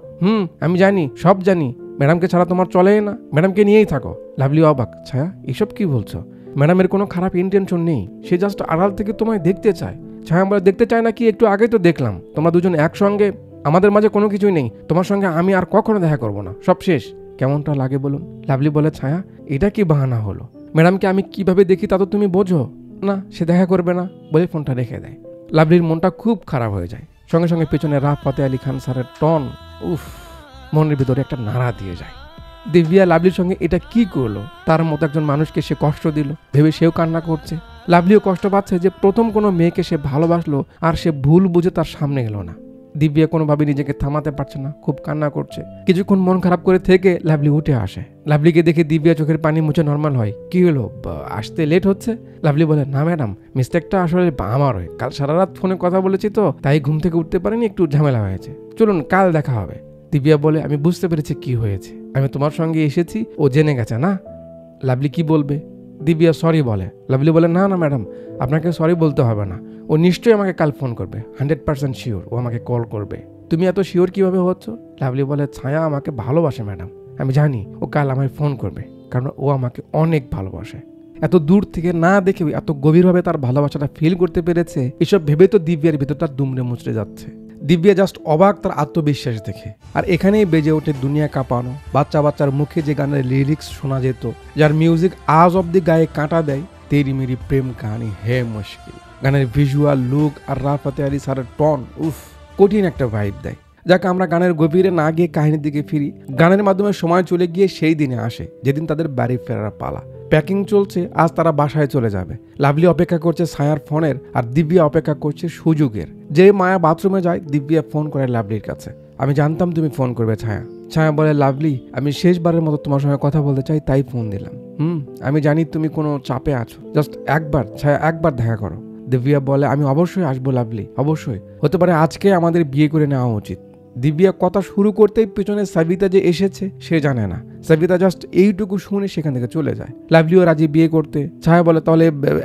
আমি জানি, সব জানি, ম্যাডামকে ছাড়া তোমার চলেই না, ম্যাডামকে নিয়েই থাকো। লাভলি অবাক, ছায়া এসব কি বলছো? ম্যাডামের কোনো খারাপ ইন্টেনশন নেই, সে জাস্ট আড়াল থেকে তোমায় দেখতে চায়। ছায়া বলে, দেখতে চায় না কি, একটু আগে তো দেখলাম তোমরা দুজন একসঙ্গে, আমাদের মাঝে কোনো কিছুই নেই, তোমার সঙ্গে আমি আর কখনো দেখা করবো না, সব শেষ। কেমনটা লাগে বলুন? লাভলি বলে, ছায়া এটা কি বাহানা হলো, ম্যাডামকে আমি কিভাবে দেখি তা তো তুমি বোঝো না, সে দেখা করবে না বলে ফোনটা রেখে দেয়। লাভলির মনটা খুব খারাপ হয়ে যায়। সঙ্গে সঙ্গে পেছনে রাফ ফাতে আলী খান স্যারের টন, উফ, মনের ভিতরে একটা নাড়া দিয়ে যায়। দিব্যা লাভলির সঙ্গে এটা কি করলো, তার মতো একজন মানুষকে সে কষ্ট দিল ভেবে সেও কান্না করছে। লাভলিও কষ্ট পাচ্ছে যে প্রথম কোনো মেয়েকে সে ভালোবাসলো আর সে ভুল বুঝে তার সামনে এলো না। দিব্যা কোনোভাবে নিজেকে থামাতে পারছে না, খুব কান্না করছে। কিছুক্ষণ মন খারাপ করে থেকে লাভলি উঠে আসে। লাভলিকে দেখে দিব্যা চোখের পানি মুছে নর্মাল হয়। কি হলো, আসতে লেট হচ্ছে? লাভলি বলে, না ম্যাডাম, মিস্টেকটা আসলে আমার হয়, কাল সারা রাত ফোনে কথা বলেছি তো, তাই ঘুম থেকে উঠতে পারিনি, একটু ঝামেলা হয়েছে, চলুন কাল দেখা হবে। দিব্যা বলে, আমি বুঝতে পেরেছি কি হয়েছে, আমি তোমার সঙ্গে এসেছি, ও জেনে গেছে না। লাভলি কি বলবে? দিব্যা সরি বলে। লাভলি বলে, না না ম্যাডাম, আপনাকে সরি বলতে হবে না, ও নিশ্চয়ই আমাকে কাল ফোন করবে, 100% শিওর ও আমাকে কল করবে। তুমি এত শিওর কিভাবে হচ্ছ? লাভলি বলে, ছায়া আমাকে ভালোবাসে ম্যাডাম, আমি জানি ও কাল আমায় ফোন করবে, কারণ ও আমাকে অনেক ভালোবাসে। এত দূর থেকে না দেখে এত গভীরভাবে তার ভালোবাসাটা ফিল করতে পেরেছে, এসব ভেবে তো দিব্যার ভিতরটা দুমড়ে মুচড়ে যাচ্ছে। দিব্যা জাস্ট অবাক তার আত্মবিশ্বাস দেখে। আর এখানেই বেজে ওঠে দুনিয়া কাঁপানো বাচ্চার মুখে যে গানের লিরিক্স শোনা যেত, যার মিউজিক আজ অব্দি গায়ে কাঁটা দেয়, তেরি মেরি প্রেম কাহানি হে মুশকিল। গানের ভিজুয়াল লুক আর রাফাতে আলী স্যারের টন, উফ, কঠিন একটা ভাইব দেয়। যাকে আমরা গানের গভীরে না গিয়ে কাহিনীর দিকে ফিরি। গানের মাধ্যমে সময় চলে গিয়ে সেই দিনে আসে যেদিন তাদের বাড়ি ফেরার পালা। প্যাকিং চলছে, আজ তারা বাসায় চলে যাবে। লাভলি অপেক্ষা করছে ছায়ার ফোনের, আর দিব্যা অপেক্ষা করছে সুযোগের। যে মায়া বাথরুমে যায়, দিব্যা ফোন করে লাভলির কাছে, আমি জানতাম তুমি ফোন করবে ছায়া। ছায়া বলে, লাভলি, আমি শেষবারের মতো তোমার সঙ্গে কথা বলতে চাই, তাই ফোন দিলাম। আমি জানি তুমি কোনো চাপে আছো, জাস্ট একবার ছায়া, একবার দেখা করো। দিব্যা বলে, আমি অবশ্যই আসবো লাভলি, অবশ্যই, হতে পারে আজকে আমাদের বিয়ে করে নেওয়া উচিত। দিব্যা কথা শুরু করতেই পেছনে সাবিতা যে এসেছে সে জানে না। সাবিতা জাস্ট এইটুকু শুনে সেখান থেকে চলে যায়। লাভলিও রাজি বিয়ে করতে। ছায়া বলে তাহলে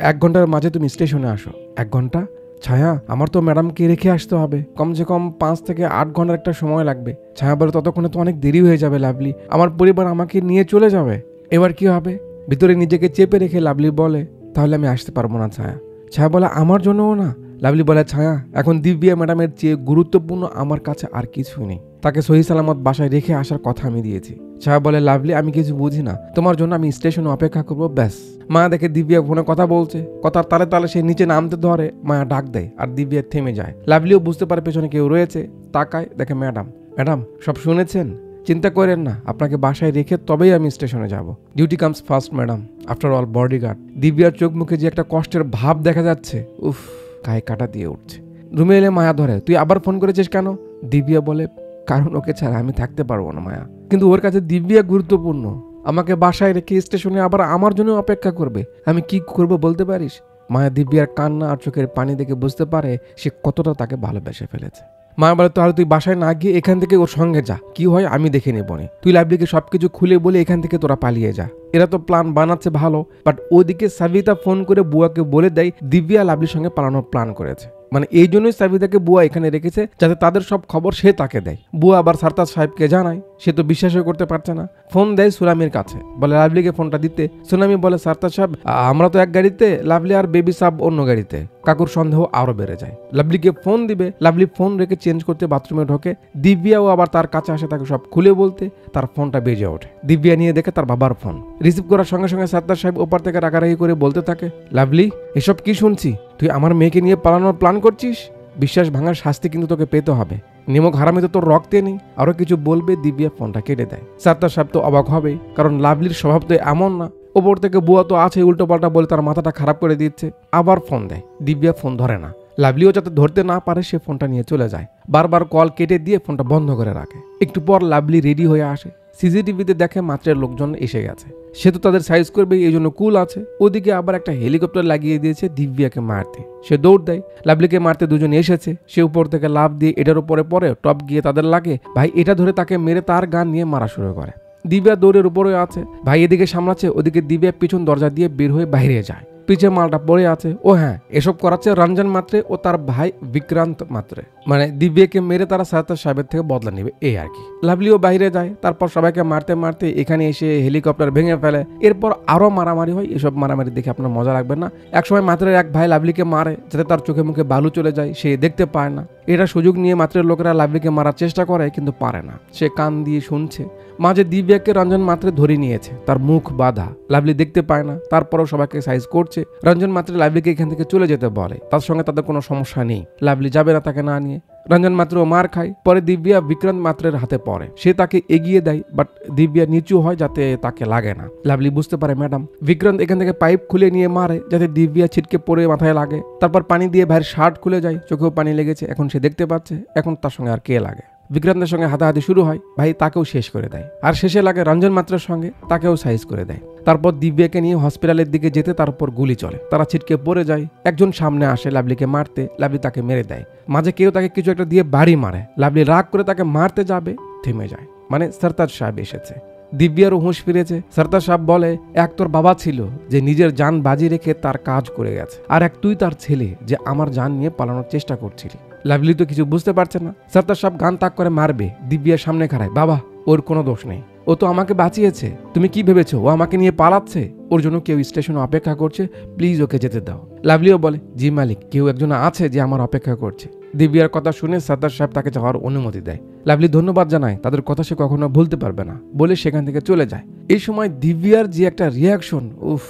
1 ঘন্টার মাঝে তুমি স্টেশনে আসো। 1 ঘন্টা? ছায়া, আমার তো ম্যাডামকে রেখে আসতে হবে, কমসে কম 5 থেকে 8 ঘন্টার একটা সময় লাগবে। ছায়া বলে ততক্ষণে তো অনেক দেরি হয়ে যাবে লাভলি, আমার পরিবার আমাকে নিয়ে চলে যাবে। এবার কি হবে? ভিতরে নিজেকে চেপে রেখে লাভলি বলে তাহলে আমি আসতে পারবো না ছায়া। ছায়া বলে আমার জন্যও না। লাভলি বলে ছায়া, এখন দিব্যা ম্যাডামের চেয়ে গুরুত্বপূর্ণ আমার কাছে আর কিছুই নেই, তাকে সহি সালামত বাসায় রেখে আসার কথা আমি দিয়েছি। ছায়া বলে লাভলি, আমি কিছু বুঝি না, তোমার জন্য আমি স্টেশনে অপেক্ষা করবো ব্যাস। মায়া দেখে দিব্যা ফোনে কথা বলছে, কথার তালে তালে সে নিচে নামতে ধরে। মায়া ডাক দেয় আর দিব্যা থেমে যায়। লাভলিও বুঝতে পারে পেছনে কেউ রয়েছে, তাকায়, দেখে ম্যাডাম। ম্যাডাম, সব শুনেছেন? চিন্তা করেন না, আপনাকে বাসায় রেখে তবেই আমি স্টেশনে যাব। Duty comes first madam, after all bodyguard. দিব্যার চোখ মুখে যে একটা কষ্টের ভাব দেখা যাচ্ছে, উফ, গায়ে কাটা দিয়ে উঠছে। রুমে এলে মায়া ধরে, তুই আবার ফোন করেছিস কেন? দিব্যা বলে, কারণ ওকে ছাড়া আমি থাকতে পারবো না মায়া, কিন্তু ওর কাছে দিব্যা গুরুত্বপূর্ণ। আমাকে বাসায় রেখে স্টেশনে আবার আমার জন্য অপেক্ষা করবে, আমি কি করব বলতে পারিস? মায়া দিব্যার কান্না আর চোখের পানি দেখে বুঝতে পারে সে কতটা তাকে ভালোবেসে ফেলেছে। মায়া বলে, তাহলে তুই বাসায় না গিয়ে এখান থেকে ওর সঙ্গে যা, কি হয় আমি দেখে নেব নে। তুই লাভলিকে সবকিছু খুলে বলে এখান থেকে তোরা পালিয়ে যা। এরা তো প্ল্যান বানাচ্ছে ভালো, বাট ওদিকে সাবিতা ফোন করে বুয়াকে বলে দেয় দিব্যা লাভলির সঙ্গে পালানোর প্ল্যান করেছে। মানে এই জন্যই সাবিতাকে বুয়া এখানে রেখেছে, যাতে তাদের সব খবর সে তাকে দেয়। বুয়া আবার সারতাজ সাহেবকে জানায়, সে তো বিশ্বাসই করতে পারছে না। ফোন দেয় সুনামির কাছে, বলে লাভলিকে ফোনটা দিতে। সুনামি বলে, সারতাজ সাহেব, আমরা তো এক গাড়িতে, লাভলি আর বেবি সাহেব অন্য গাড়িতে। কাকুর সন্দেহ আরো বেড়ে যায়। লাভলিকে ফোন দিবে, লাভলি ফোন রেখে চেঞ্জ করতে বাথরুমে ঢোকে। দিব্যাও আবার তার কাছে আসে তাকে সব খুলে বলতে, তার ফোনটা বেজে ওঠে। দিব্যা নিয়ে দেখে তার বাবার ফোন। রিসিভ করার সঙ্গে সঙ্গে সারতাজ সাহেব ওপার থেকে রাগারাগি করে বলতে থাকে, লাভলি, এসব কি শুনছি? তুই আমার মেয়েকে নিয়ে পালানোর প্ল্যান করছিস? বিশ্বাস ভাঙার শাস্তি কিন্তু তোকে পেতে হবে। নিমক হারামি তো তোর রক্তে নেই। আরো কিছু বলবে, দিব্যা ফোনটা কেটে দেয়। সারতাজ সাহেব তো অবাক হবে, কারণ লাভলির স্বভাব তো এমন না। ওপর থেকে বুয়া তো আছে, উল্টো পাল্টা বলে তার মাথাটা খারাপ করে দিচ্ছে। আবার ফোন দেয়, দিব্যা ফোন ধরে না। লাভলিও যাতে ধরতে না পারে সে ফোনটা নিয়ে চলে যায়। বারবার কল কেটে দিয়ে ফোনটা বন্ধ করে রাখে। একটু পর লাভলি রেডি হয়ে আসে। সিসিটিভিতে দেখে মাত্রের লোকজন এসে গেছে। সে তো তাদের সাইজ করবে এই জন্য কুল আছে। ওদিকে আবার একটা হেলিকপ্টার লাগিয়ে দিয়েছে দিব্যাকে মারতে। সে দৌড় দেয়, লাভলিকে মারতে দুজন এসেছে। সে উপর থেকে লাফ দিয়ে এটার উপরে পরে টপ গিয়ে তাদের লাগে। ভাই এটা ধরে তাকে মেরে তার গান নিয়ে মারা শুরু করে। দিব্যা দৌড়ের উপরে আছে, ভাই এদিকে সামলাচ্ছে, ওদিকে দিব্যা পিছন দরজা দিয়ে বের হয়ে বাইরে যায়। পিছে মালটা পড়ে আছে। ও হ্যাঁ, এসব করাচ্ছে রঞ্জন মাত্রে ও তার ভাই বিক্রান্ত মাত্রে। মানে দিব্যাকে মেরে তারা সারতাজ সাহেবের থেকে বদলা নেবে, এই আর কি। লাভলিও বাইরে যায়। তারপর সবাইকে মারতে মারতে এখানে এসে হেলিকপ্টার ভেঙে ফেলে। এরপর আরো মারামারি হয়। এসব মারামারি দেখে আপনার মজা লাগবে না। একসময় মাত্রের এক ভাই লাভলিকে মারে, যাতে তার চোখে মুখে বালু চলে যায়, সে দেখতে পায় না। এটা সুযোগ নিয়ে মাত্রের লোকেরা লাভলিকে মারার চেষ্টা করে, কিন্তু পারে না। সে কান দিয়ে শুনছে। মাঝে দিব্যাকে রঞ্জন মাত্রে ধরে নিয়েছে, তার মুখ বাঁধা। লাভলি দেখতে পায় না, তারপরও সবাইকে সাইজ করছে। রঞ্জন মাত্রে লাভলিকে এখান থেকে চলে যেতে বলে, তার সঙ্গে তাদের কোনো সমস্যা নেই। লাভলি যাবে না তাকে না নিয়ে। রঞ্জন মাত্র মার খায়। পরে দিব্যা বিক্রান্ত মাত্রের হাতে পড়ে। সে তাকে এগিয়ে দেয়, বাট দিব্যা নিচু হয় যাতে তাকে লাগে না। লাভলি বুঝতে পারে ম্যাডাম। বিক্রান্ত এখান থেকে পাইপ খুলে নিয়ে মারে, যাতে দিব্যা ছিটকে পড়ে মাথায় লাগে। তারপর পানি দিয়ে ভাইয়ের শার্ট খুলে যায়, চোখেও পানি লেগেছে। এখন সে দেখতে পাচ্ছে, এখন তার সঙ্গে আর কে লাগে। বিক্রান্তের সঙ্গে হাতাহাতি শুরু হয়, ভাই তাকেও শেষ করে দেয়। আর শেষে লাগে রঞ্জন মাত্রের সঙ্গে, তাকেও সাইজ করে দেয়। তারপর দিব্যাকে নিয়ে হসপিটালের দিকে যেতে তার উপর গুলি চলে, তারা ছিটকে পড়ে যায়। একজন সামনে আসে লাভলিকে মারতে, লাভলি তাকে মেরে দেয়। মাঝে কেউ তাকে কিছু একটা দিয়ে বাড়ি মারে। লাভলি রাগ করে তাকে মারতে যাবে, থেমে যায়। মানে সারতাজ সাহেব এসেছে। দিব্যারও হুঁশ ফিরেছে। সারতাজ সাহেব বলে, এক তোর বাবা ছিল যে নিজের জান বাজি রেখে তার কাজ করে গেছে, আর এক তুই তার ছেলে যে আমার জান নিয়ে পালানোর চেষ্টা করছিলি। লাভলি তো কিছু বুঝতে পারছে না। সারতাজ সাহেব গান তাক করে মারবে, দিব্যার সামনে খাড়ায়, বাবা ওর কোনো দোষ নেই, ও তো আমাকে বাঁচিয়েছে, তুমি কি ভেবেছো ও আমাকে নিয়ে পালাচ্ছে? ওর জন্য কেউ স্টেশনে অপেক্ষা করছে, প্লিজ ওকে যেতে দাও। লাভলিও বলে, জি মালিক, কেউ একজন আছে যে আমার অপেক্ষা করছে। দিব্যার কথা শুনে সারতাজ সাহেব তাকে যাওয়ার অনুমতি দেয়। লাভলি ধন্যবাদ জানায়, তাদের কথা সে কখনো ভুলতে পারবে না বলে সেখান থেকে চলে যায়। এই সময় দিব্যার যে একটা রিয়াকশন, উফ,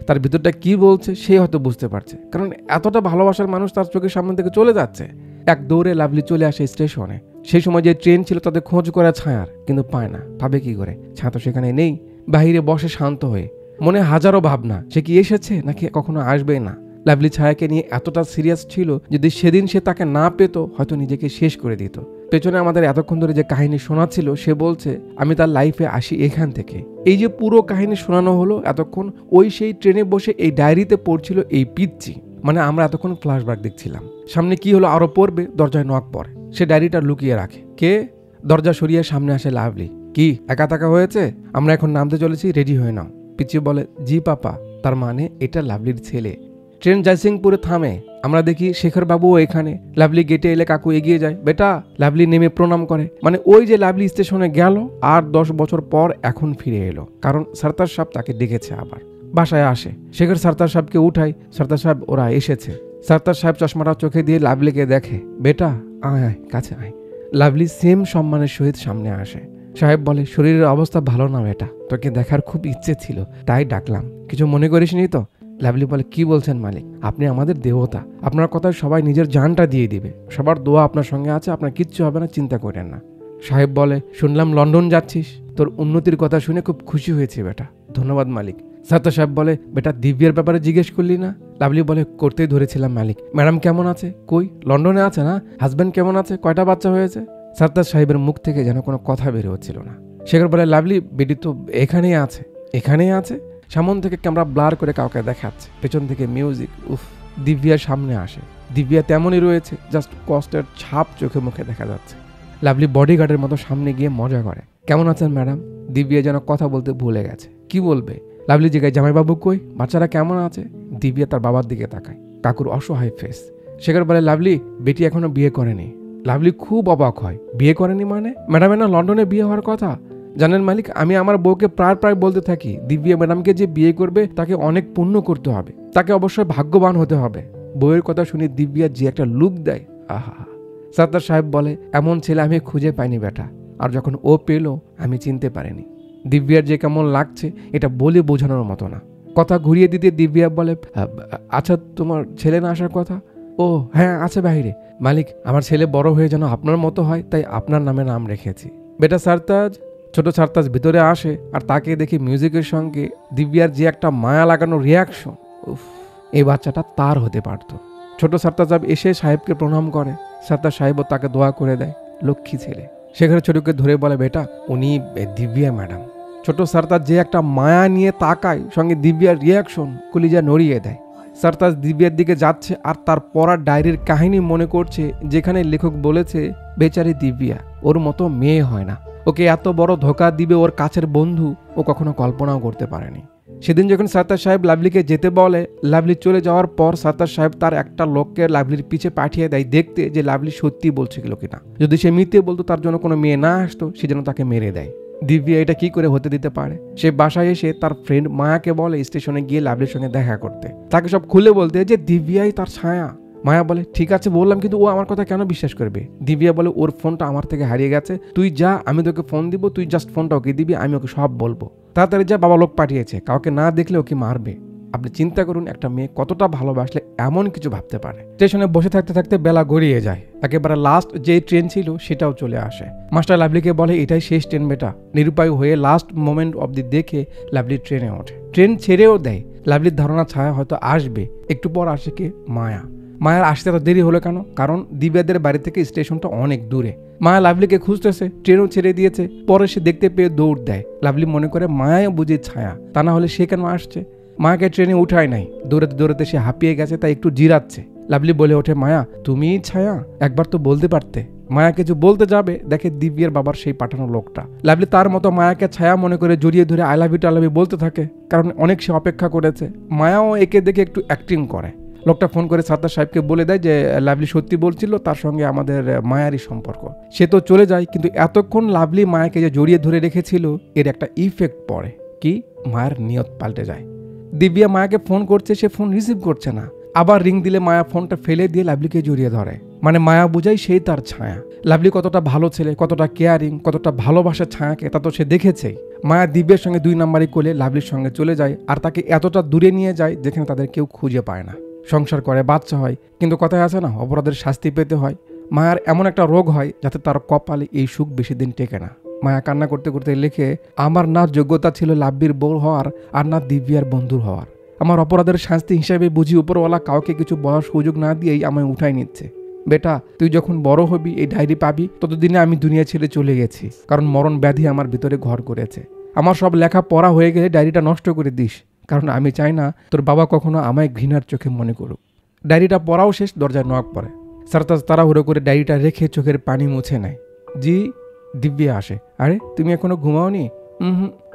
তার ভিতরটা কি বলছে সে হয়তো বুঝতে পারছে, কারণ এতটা ভালোবাসার মানুষ তার চোখের সামনে থেকে চলে যাচ্ছে। এক দৌড়ে লাভলি চলে আসে স্টেশনে। সেই সময় যে ট্রেন ছিল তাদের খোঁজ করে ছায়ার, কিন্তু পায় না। ভাবে কি করে, ছায়া তো সেখানে নেই। বাহিরে বসে শান্ত হয়ে, মনে হাজারো ভাবনা, সে কি এসেছে নাকি কখনো আসবেই না। লাভলি ছায়াকে নিয়ে এতটা সিরিয়াস ছিল, যদি সেদিন সে তাকে না পেত হয়তো নিজেকে শেষ করে দিত। পেছনে আমাদের এতক্ষণ ধরে যে কাহিনী শোনাচ্ছিল, সে বলছে আমি তার লাইফে আসি এখান থেকে। এই যে পুরো কাহিনী শোনানো হলো এতক্ষণ, ওই সেই ট্রেনে বসে এই ডায়েরিতে পড়ছিল এই পিচ্চি। মানে আমরা এতক্ষণ ফ্ল্যাশব্যাক দেখছিলাম, সামনে কি হলো আরো পড়বে। দরজায় নক পড়ে। সে ডায়েরিটা লুকিয়ে রাখে। কে? দরজা সরিয়ে সামনে আসে লাভলি। কি একা থাকা হয়েছে? আমরা এখন নামতে চলেছি, রেডি হয়ে নাও। পিচি বলে, জি পাপা। তার মানে এটা লাভলির ছেলে। ট্রেন জয়সিংপুরে থামে। আমরা দেখি শেখর বাবুও এখানে। লাভলি গেটে এলে কাকু এগিয়ে যায়। বেটা। লাভলি নেমে প্রণাম করে। মানে ওই যে লাভলি স্টেশনে গেল আর 10 বছর পর এখন ফিরে এলো, কারণ সরদার সাহেব তাকে ডেকেছে। আবার বাসায় আসে। শেখর সরদার সাহেবকে উঠায়। সরদার সাহেব ওরা এসেছে। সরদার সাহেব চশমাটা চোখে দিয়ে লাভলিকে দেখে। বেটা আয় আয়, কাছে আয়। লাভলি সেম সম্মানের সহিত সামনে আসে। সাহেব বলে, শরীরের অবস্থা ভালো না বেটা, তোকে দেখার খুব ইচ্ছে ছিল, তাই ডাকলাম। কিছু মনে করিসনি তো? লাভলি বলে, কি বলছেন মালিক, আপনি আমাদের দেবতা। আপনার কথায় সবাই নিজের জানটা দিয়ে দিবে। সবার দোয়া আপনার সঙ্গে আছে, আপনার কিচ্ছু হবে না, চিন্তা করেন না। সাহেব বলে, শুনলাম লন্ডন যাচ্ছিস, তোর উন্নতির কথা শুনে খুব খুশি হয়েছে বেটা। ধন্যবাদ মালিক। সরদার সাহেব বলে, বেটা দিব্যের ব্যাপারে জিজ্ঞেস করলি না? লাভলি বলে, করতেই ধরেছিলাম মালিক। ম্যাডাম কেমন আছে? কই, লন্ডনে আছে না? হাজব্যান্ড কেমন আছে? কয়টা বাচ্চা হয়েছে? সরদার সাহেবের মুখ থেকে যেন কোনো কথা বের হচ্ছিল না। শেখর বলে, লাভলি বেটি তো এখানেই আছে। এখানেই আছে? সামন থেকে ক্যামেরা ব্লার করে কাউকে দেখাচ্ছে, পেছন থেকে মিউজিক। উফ। দিব্যার সামনে আসে। দিব্যা তেমনই রয়েছে, জাস্ট কষ্টের ছাপ চোখে মুখে দেখা যাচ্ছে। লাভলি বডিগার্ডের মতো সামনে গিয়ে মজা করে। কেমন আছেন ম্যাডাম? দিব্যা যেন কথা বলতে ভুলে গেছে। কি বলবে? লাভলি জিজ্ঞাসা, জামাইবাবু কই, বাচ্চারা কেমন আছে? দিব্যা তার বাবার দিকে তাকায়। কাকুর অসহায় ফেস। শেখর বলে, লাভলি বেটি এখনো বিয়ে করেনি। লাভলি খুব অবাক হয়। বিয়ে করেনি মানে? ম্যাডামের না লন্ডনে বিয়ে হওয়ার কথা। জানেন মালিক, আমি আমার বউকে প্রায় বলতে থাকি, দিব্যা ম্যাডামকে যে বিয়ে করবে তাকে অনেক পুণ্য করতে হবে, তাকে অবশ্যই ভাগ্যবান হতে হবে। বউয়ের কথা শুনে দিব্যা যে একটা লুক দেয়, আহা। সরদার সাহেব বলে, এমন ছেলে আমি খুঁজে পাইনি বেটা, আর যখন ও পেল আমি চিনতে পারিনি। দিব্যার যে কেমন লাগছে এটা বলে বোঝানোর মতো না। কথা ঘুরিয়ে দিতে দিব্যা বলে, আচ্ছা তোমার ছেলে না আসার কথা? ও হ্যাঁ, আছে বাইরে। মালিক, আমার ছেলে বড় হয়ে যেন আপনার মতো হয়, তাই আপনার নামে নাম রেখেছি। বেটা সরতাজ। ছোট সরতাজ ভিতরে আসে আর তাকে দেখি মিউজিকের সঙ্গে দিব্যার যে একটা মায়া লাগানো রিয়াকশন, উফ, এই বাচ্চাটা তার হতে পারত। ছোট সরতাজ এসে সাহেবকে প্রণাম করে। সরতাজ সাহেবও তাকে দোয়া করে দেয়, লক্ষ্মী ছেলে। সেখানে ছোটকে ধরে বলে, বেটা উনি দিব্যা ম্যাডাম। ছোট সরতাজ যে একটা মায়া নিয়ে তাকায়, সঙ্গে দিব্যার রিয়াকশন কলিজা নড়িয়ে দেয়। সরতাজ দিব্যার দিকে যাচ্ছে আর তার পড়া ডায়েরির কাহিনী মনে করছে, যেখানে লেখক বলেছে বেচারি দিব্যা, ওর মতো মেয়ে হয় না, ওকে এত বড় ধোঁকা দিবে ওর কাছের বন্ধু ও কখনো কল্পনাও করতে পারেনি। সেদিন যখন সরদার সাহেব লাভলিকে যেতে বলে, লাভলি চলে যাওয়ার পর সরদার সাহেব তার একটা লোককে লাভলির পিছে পাঠিয়ে দেয় দেখতে যে লাভলি সত্যি বলছিল কিনা। যদি সে মিথ্যে বলতো, তার জন্য কোনো মেয়ে না আসতো, সে যেন তাকে মেরে দেয়। দিব্যা এটা কি করে হতে দিতে পারে? সে বাসায় এসে তার ফ্রেন্ড মায়াকে বলে স্টেশনে গিয়ে লাভলির সঙ্গে দেখা করতে, তাকে সব খুলে বলতে যে দিব্যাই তার ছায়া। মায়া বলে, ঠিক আছে বললাম, কিন্তু ও আমার কথা কেন বিশ্বাস করবে? দিব্যা বলে, ওর ফোনটা আমার থেকে হারিয়ে গেছে, তুই যা, আমি তোকে ফোন দিব, তুই জাস্ট ফোনটা ওকে দিবি, আমি ওকে সব বলবো। তাড়াতাড়ি যা, বাবা লোক পাঠিয়েছে, কাউকে না দেখলে ওকে মারবে। আপনি চিন্তা করুন, একটা মেয়ে কতটা ভালোবাসলে এমন কিছু ভাবতে পারে। স্টেশনে বসে থাকতে থাকতে বেলা গড়িয়ে যায়। একেবারে লাস্ট যে ট্রেন ছিল সেটাও চলে আসে। মাস্টার লাভলিকে বলে, এটাই শেষ ট্রেন বেটা। নিরুপায় হয়ে লাস্ট মোমেন্ট অবধি দেখে লাভলি ট্রেনে ওঠে। ট্রেন ছেড়েও দেয়। লাভলির ধারণা ছায়া হয়তো আসবে। একটু পর আসে কে? মায়া। মায়ার আসতে এত দেরি হলো কেন? কারণ দিব্যাদের বাড়ি থেকে স্টেশনটা অনেক দূরে। মায়া লাভলিকে খুঁজতেছে, ট্রেনও ছেড়ে দিয়েছে। পরে সে দেখতে পেয়ে দৌড় দেয়। লাভলি মনে করে মায়াও বুঝে ছায়া, তা না হলে সে কেন আসছে? মায়াকে ট্রেনে উঠায় নাই, দৌড়াতে দৌড়াতে সে হাঁপিয়ে গেছে, তাই একটু জিরাচ্ছে। লাভলি বলে ওঠে, মায়া তুমিই ছায়া, একবার তো বলতে পারতে। মায়া কিছু বলতে যাবে, দেখে দিব্যার বাবার সেই পাঠানো লোকটা। লাভলি তার মতো মায়াকে ছায়া মনে করে জড়িয়ে ধরে আই লাভ ইউ টা লাভ ইউ বলতে থাকে, কারণ অনেক সে অপেক্ষা করেছে। মায়াও একে দেখে একটু অ্যাক্টিং করে। লোকটা ফোন করে সরদার সাহেবকে বলে দেয় যে লাভলি সত্যি বলছিল, তার সঙ্গে আমাদের মায়ারই সম্পর্ক। সে তো চলে যায়, কিন্তু এতক্ষণ লাভলি মায়াকে যে জড়িয়ে ধরে রেখেছিল এর একটা ইফেক্ট পড়ে। কি? মায়ের নিয়ত পাল্টে যায়। দিব্যা মায়াকে ফোন করছে, সে ফোন রিসিভ করছে না। আবার রিং দিলে মায়া ফোনটা ফেলে দিয়ে লাভলিকে জড়িয়ে ধরে। মানে মায়া বুঝাই সেই তার ছায়া। লাভলি কতটা ভালো ছেলে, কতটা কেয়ারিং, কতটা ভালোবাসে ছায়াকে, তা তো সে দেখেছেই। মায়া দিব্যের সঙ্গে 2 নাম্বারই কোলে লাভলির সঙ্গে চলে যায়, আর তাকে এতটা দূরে নিয়ে যায় যেখানে তাদের কেউ খুঁজে পায় না। সংসার করে, বাচ্চা হয়, কিন্তু কথায় আছে না, অপরাধের শাস্তি পেতে হয়। মায়ার এমন একটা রোগ হয় যাতে তার কপালে এই সুখ বেশি দিন টেকে না। মায়া কান্না করতে করতে লেখে, আমার না যোগ্যতা ছিল লাভলির বউ হওয়ার, আর না দিব্যার বন্ধুর হওয়ার। আমার অপরাধের শাস্তি হিসেবে বুঝি উপরওয়ালা কাউকে কিছু বলার সুযোগ না দিয়েই আমায় উঠাই নিচ্ছে। বেটা তুই যখন বড় হবি, এই ডায়েরি পাবি, ততদিনে আমি দুনিয়া ছেড়ে চলে গেছি, কারণ মরণ ব্যাধি আমার ভিতরে ঘর করেছে। আমার সব লেখা পড়া হয়ে গেলে ডায়েরিটা নষ্ট করে দিস, কারণ আমি চাই না তোর বাবা কখনো আমায় ঘৃণার চোখে মনে করুক। ডায়েরিটা পড়াও শেষ, দরজায় নক পড়ে। সারতাজ তাড়াহুড়ো করে ডায়েরিটা রেখে চোখের পানি মুছে নেয়। জি। দিব্যা আসে। আরে তুমি এখনো ঘুমাওনি?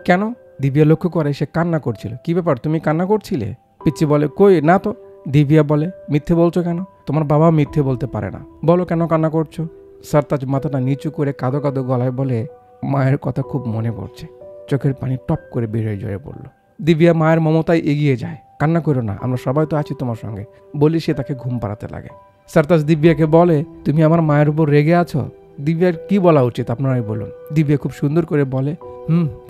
কেন? দিব্যা লক্ষ্য করে সে কান্না করছিল। কি ব্যাপার, তুমি কান্না করছিলে? পিচ্চি বলে, কই না তো। দিব্যা বলে, মিথ্যে বলছো কেন? তোমার বাবা মিথ্যে বলতে পারে না, বলো কেন কান্না করছো? সারতাজ মাথাটা নিচু করে কাঁদো কাঁদো গলায় বলে, মায়ের কথা খুব মনে পড়ছে। চোখের পানি টপ করে বেরিয়ে জড়ে পড়ল। দিব্যা মায়ের মমতায় এগিয়ে যায়। কান্না করো না, আমরা সবাই তো আছি তোমার সঙ্গে, বলি সে তাকে ঘুম পাড়াতে লাগে। সারতাজ দিব্যাকে বলে, তুমি আমার মায়ের উপর রেগে আছো? দিব্যার কি বলা উচিত আপনারাই বলুন। দিব্যা খুব সুন্দর করে বলে,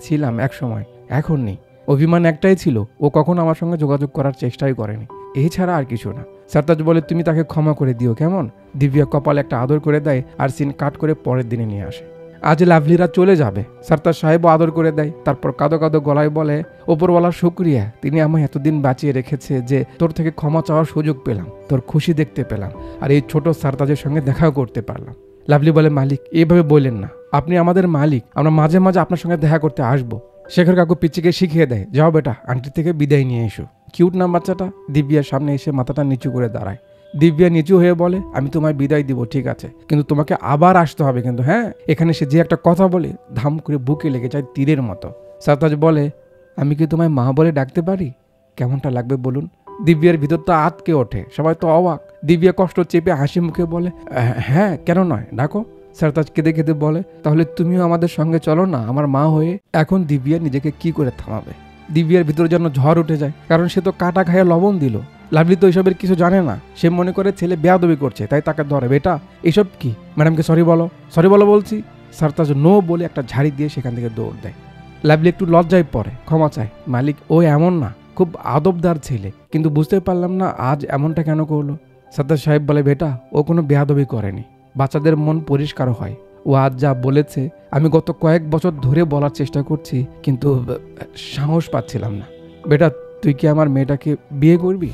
ছিলাম এক সময়, এখন নেই। অভিমান একটাই ছিল, ও কখনো আমার সঙ্গে যোগাযোগ করার চেষ্টাই করেনি, এছাড়া আর কিছু না। সারতাজ বলে, তুমি তাকে ক্ষমা করে দিও কেমন? দিব্যা কপালে একটা আদর করে দেয় আর সিন কাট করে পরের দিনে নিয়ে আসে। আজ লাভলিরা চলে যাবে, সারতাজ সাহেবও আদর করে দেয়। তারপর কাঁদো কাঁদো গলায় বলে, ওপরওয়ালার শুকরিয়া, তিনি আমায় এতদিন বাঁচিয়ে রেখেছে যে তোর থেকে ক্ষমা চাওয়ার সুযোগ পেলাম, তোর খুশি দেখতে পেলাম, আর এই ছোট সারতাজের সঙ্গে দেখাও করতে পারলাম। লাভলি বলে, মালিক এইভাবে বললেন না, আপনি আমাদের মালিক, আমরা মাঝে মাঝে আপনার সঙ্গে দেখা করতে আসবো। শেখর কাকু পিচ্চিকে শিখিয়ে দেয়, যাও বেটা, আন্টি থেকে বিদায় নিয়ে এসো। কিউট না বাচ্চাটা? দিব্যার সামনে এসে মাথাটা নিচু করে দাঁড়ায়। দিব্যা নিচু হয়ে বলে, আমি তোমায় বিদায় দিব ঠিক আছে, কিন্তু তোমাকে আবার আসতে হবে কিন্তু, হ্যাঁ। এখানে সে যে একটা কথা বলে ধাম করে বুকে লেগে যায় তীরের মতো। সারতাজ বলে, আমি কি তোমায় মা বলে ডাকতে পারি? কেমনটা লাগবে বলুন? দিব্যার ভিতরটা আটকে ওঠে, সবাই তো অবাক। দিব্যা কষ্ট চেপে হাসি মুখে বলে, হ্যাঁ কেন নয়, ডাকো। সারতাজ কেঁদে কেঁদে বলে, তাহলে তুমিও আমাদের সঙ্গে চলো না আমার মা হয়ে। এখন দিব্যা নিজেকে কি করে থামাবে? দিব্যার ভিতরে যেন ঝড় উঠে যায়, কারণ সে তো কাটা খাইয়ে লবণ দিল। লাভলি তো এসবের কিছু জানে না, সে মনে করে ছেলে বেয়াদবি করছে, তাই তাকে ধরে, বেটা এসব কি, ম্যাডামকে সরি বলো। সরি বলো বলছি। সারতাজ নো বলে একটা ঝাড়ি দিয়ে সেখান থেকে দৌড় দেয়। লাভলি একটু লজ্জায় পড়ে, ক্ষমা চায়, মালিক ও এমন না, খুব আদবদার ছেলে, কিন্তু বুঝতে পারলাম না আজ এমনটা কেন করলো। সারতাজ সাহেব বলে, বেটা ও কোনো বেয়াদবি করেনি, বাচ্চাদের মন পরিষ্কার হয়, ও আজ যা বলেছে আমি গত কয়েক বছর ধরে বলার চেষ্টা করছি, কিন্তু সাহস পাচ্ছিলাম না। বেটা তুই কি আমার মেয়েটাকে বিয়ে করবি?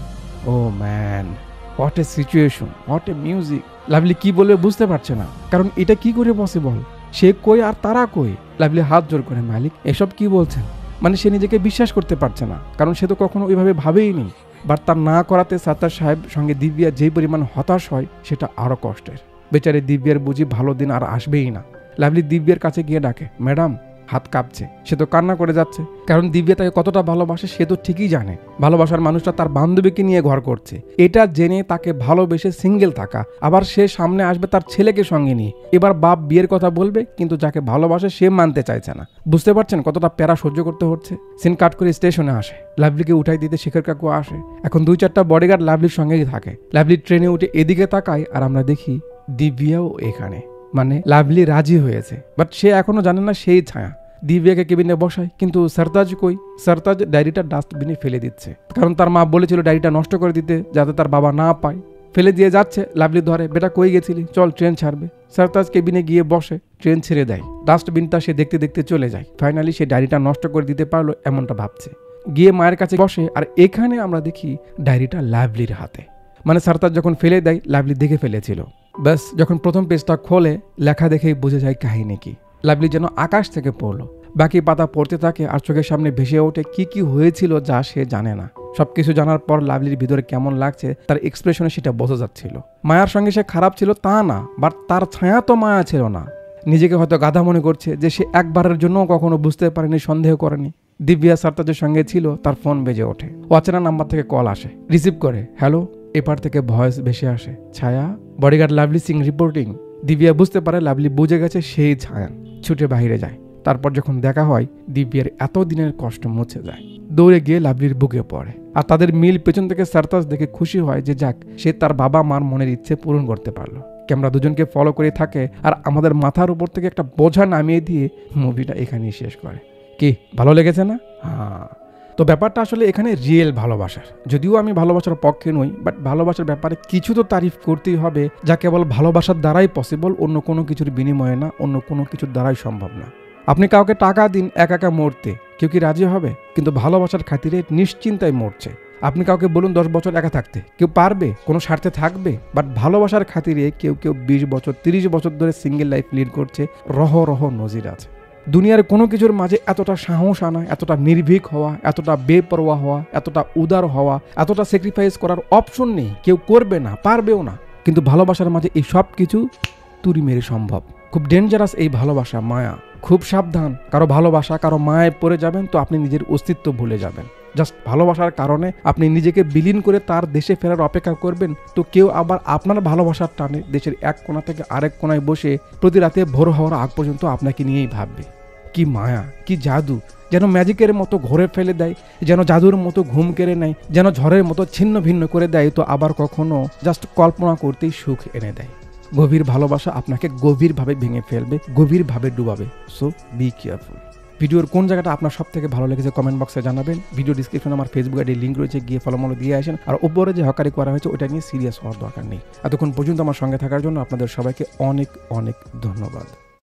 Oh man, what a situation, what a music. Lovely কি বলবে বুঝতে পারছে না, কারণ এটা কি করে পসিবল, সে কই আর তারা কই। লাভলি হাত জোর করে, মালিক এসব কি বলছেন? মানে সে নিজেকে বিশ্বাস করতে পারছে না, কারণ সে তো কখনো ওইভাবে ভাবেইনি। বাট তার না করাতে সারতাজ সাহেব সঙ্গে দিব্যা যেই পরিমাণ হতাশ হয় সেটা আরো কষ্টের। বেচারে দিব্যার বুঝি ভালো দিন আর আসবেই না। লাভলি দিব্যার কাছে গিয়ে ডাকে, ম্যাডাম। হাত কাঁপছে, সে তো কান্না করে যাচ্ছে, কারণ দিব্যা তাকে কতটা ভালোবাসে সে তো ঠিকই জানে। ভালোবাসার মানুষটা তার বান্ধবীকে নিয়ে ঘর করছে, এটা জেনে তাকে ভালোবেসে সিঙ্গেল থাকা, আবার সে সামনে আসবে তার ছেলেকে সঙ্গে নিয়ে। এবার বাপ বিয়ের কথা বলবে, কিন্তু যাকে ভালোবাসে সে মানতে চাইছে না। বুঝতে পারছেন কতটা প্যারা সহ্য করতে হচ্ছে। সিন কাট করে স্টেশনে আসে, লাভলিকে উঠাই দিতে শেখর কাকু আসে। এখন 2-4টা বডিগার্ড লাভলির সঙ্গেই থাকে। লাভলি ট্রেনে উঠে এদিকে তাকায় আর আমরা দেখি দিব্যাও এখানে, মানে লাভলি রাজি হয়েছে, বাট সে এখনো জানে না সেই ছায়া। দিব্যাকে কেবিনে বসায়, কিন্তু সারতাজ কই? সারতাজ ডায়েরিটা ডাস্টবিনে ফেলে দিচ্ছে, কারণ তার মা বলেছিল ডায়েরিটা নষ্ট করে দিতে যাতে তার বাবা না পায়। ফেলে দিয়ে যাচ্ছে, লাভলি ধরে, বেটা কই গেছিলি, চল ট্রেন ছাড়বে। সারতাজ কেবিনে গিয়ে বসে, ট্রেন ছেড়ে দেয়। ডাস্টবিনটা সে দেখতে দেখতে চলে যায়। ফাইনালি সে ডায়েরিটা নষ্ট করে দিতে পারলো এমনটা ভাবছে। গিয়ে মায়ের কাছে বসে, আর এখানে আমরা দেখি ডায়েরিটা লাভলির হাতে। মানে সারতাজ যখন ফেলে দেয় লাভলি দেখে ফেলেছিল। ব্যাস যখন প্রথম পেজটা খোলে, লেখা দেখেই বুঝে যায় কাহিনী কি। লাভলি যেন আকাশ থেকে পড়লো। বাকি পাতা পড়তে থাকে আর চোখের সামনে ভেসে ওঠে কি কি হয়েছিল যা সে জানে না। সবকিছু জানার পর লাভলির ভিতরে কেমন লাগছে তার এক্সপ্রেশনে সেটা বোঝা যাচ্ছিল। মায়ার সঙ্গে সে খারাপ ছিল তা না, বাট তার ছায়া তো মায়া ছিল না। নিজেকে হয়তো গাধা মনে করছে যে সে একবারের জন্য কখনো বুঝতে পারেনি, সন্দেহ করেনি। দিব্যা সারতাজের সঙ্গে ছিল, তার ফোন বেজে ওঠে। অচেনা নাম্বার থেকে কল আসে, রিসিভ করে, হ্যালো। এপার থেকে ভয়েস ভেসে আসে, ছায়া, bodyguard lovely Singh reporting. Divya বুঝতে পারে লাভলি বুঝে গেছে সেই ছায়া, ছুটে বাইরে যায়। তারপর যখন দেখা হয়, দিব্যার এতদিনের কষ্ট মুছে যায়। দৌড়ে গিয়ে লাভলির বুকে পড়ে, আর তাদের মিল পেছন থেকে সারতাজ দেখে খুশি হয় যে যাক, সে তার বাবা মার মনের ইচ্ছে পূরণ করতে পারলো। ক্যামেরা দুজনকে ফলো করে থাকে, আর আমাদের মাথার উপর থেকে একটা বোঝা নামিয়ে দিয়ে মুভিটা এখানেই শেষ করে। কি ভালো লেগেছে না? হ্যাঁ, তো ব্যাপারটা আসলে এখানে রিয়েল ভালোবাসার। যদিও আমি ভালোবাসার পক্ষে নই, বাট ভালোবাসার ব্যাপারে কিছু তো তারিফ করতেই হবে, যা কেবল ভালোবাসার দ্বারাই পসিবল, অন্য কোনো কিছুর বিনিময়ে না, অন্য কোনো কিছুর দ্বারাই সম্ভব না। আপনি কাউকে টাকা দিন একা একা মরতে, কেউ কি রাজি হবে? কিন্তু ভালোবাসার খাতিরে নিশ্চিন্তায় মরছে। আপনি কাউকে বলুন 10 বছর একা থাকতে, কেউ পারবে? কোনো স্বার্থে থাকবে? বাট ভালোবাসার খাতিরে কেউ কেউ 20 বছর 30 বছর ধরে সিঙ্গেল লাইফ লিড করছে। রহ রহ নজির আছে। দুনিয়ার কোনো কিছুর মাঝে এতটা সাহস আনা, এতটা নির্ভীক হওয়া, এতটা বেপরোয়া হওয়া, এতটা উদার হওয়া, এতটা স্যাক্রিফাইস করার অপশন নেই। কেউ করবে না, পারবেও না। কিন্তু ভালোবাসার মাঝে এই সব কিছু তুড়ি মেরে সম্ভব। খুব ডেঞ্জারাস এই ভালোবাসা, মায়া। খুব সাবধান, কারো ভালোবাসা কারো মায়ায় পড়ে যাবেন তো আপনি নিজের অস্তিত্ব ভুলে যাবেন। জাস্ট ভালোবাসার কারণে আপনি নিজেকে বিলীন করে তার দেশে ফেরার অপেক্ষা করবেন, তো কেউ আবার আপনার ভালোবাসার টানে দেশের এক কোণা থেকে আরেক কোণায় বসে প্রতি রাতে ভোর হওয়ার আগ পর্যন্ত আপনাকে নিয়েই ভাববে। কি মায়া, কি জাদু, যেন ম্যাজিকের মতো ঘরে ফেলে দেয়, যেন জাদুর মতো ঘুম কেড়ে নেয়, যেন ঝড়ের মতো ছিন্ন ভিন্ন করে দেয়, তো আবার কখনো জাস্ট কল্পনা করতেই সুখ এনে দেয়। গভীর ভালোবাসা আপনাকে গভীরভাবে ভেঙে ফেলবে, গভীরভাবে ডুবাবে। So be careful. ভিডিওর কোন জায়গাটা আপনার সব থেকে ভালো লেগেছে কমেন্ট বক্সে জানাবেন। ভিডিও ডিসক্রিপশনে আমার ফেসবুক আইডি লিঙ্ক রয়েছে, গিয়ে ফলো দিয়ে আসেন। আর উপরে যে হকারি করা হয়েছে ওটা নিয়ে সিরিয়াস হওয়ার দরকার নেই। এতক্ষণ পর্যন্ত আমার সঙ্গে থাকার জন্য আপনাদের সবাইকে অনেক অনেক ধন্যবাদ।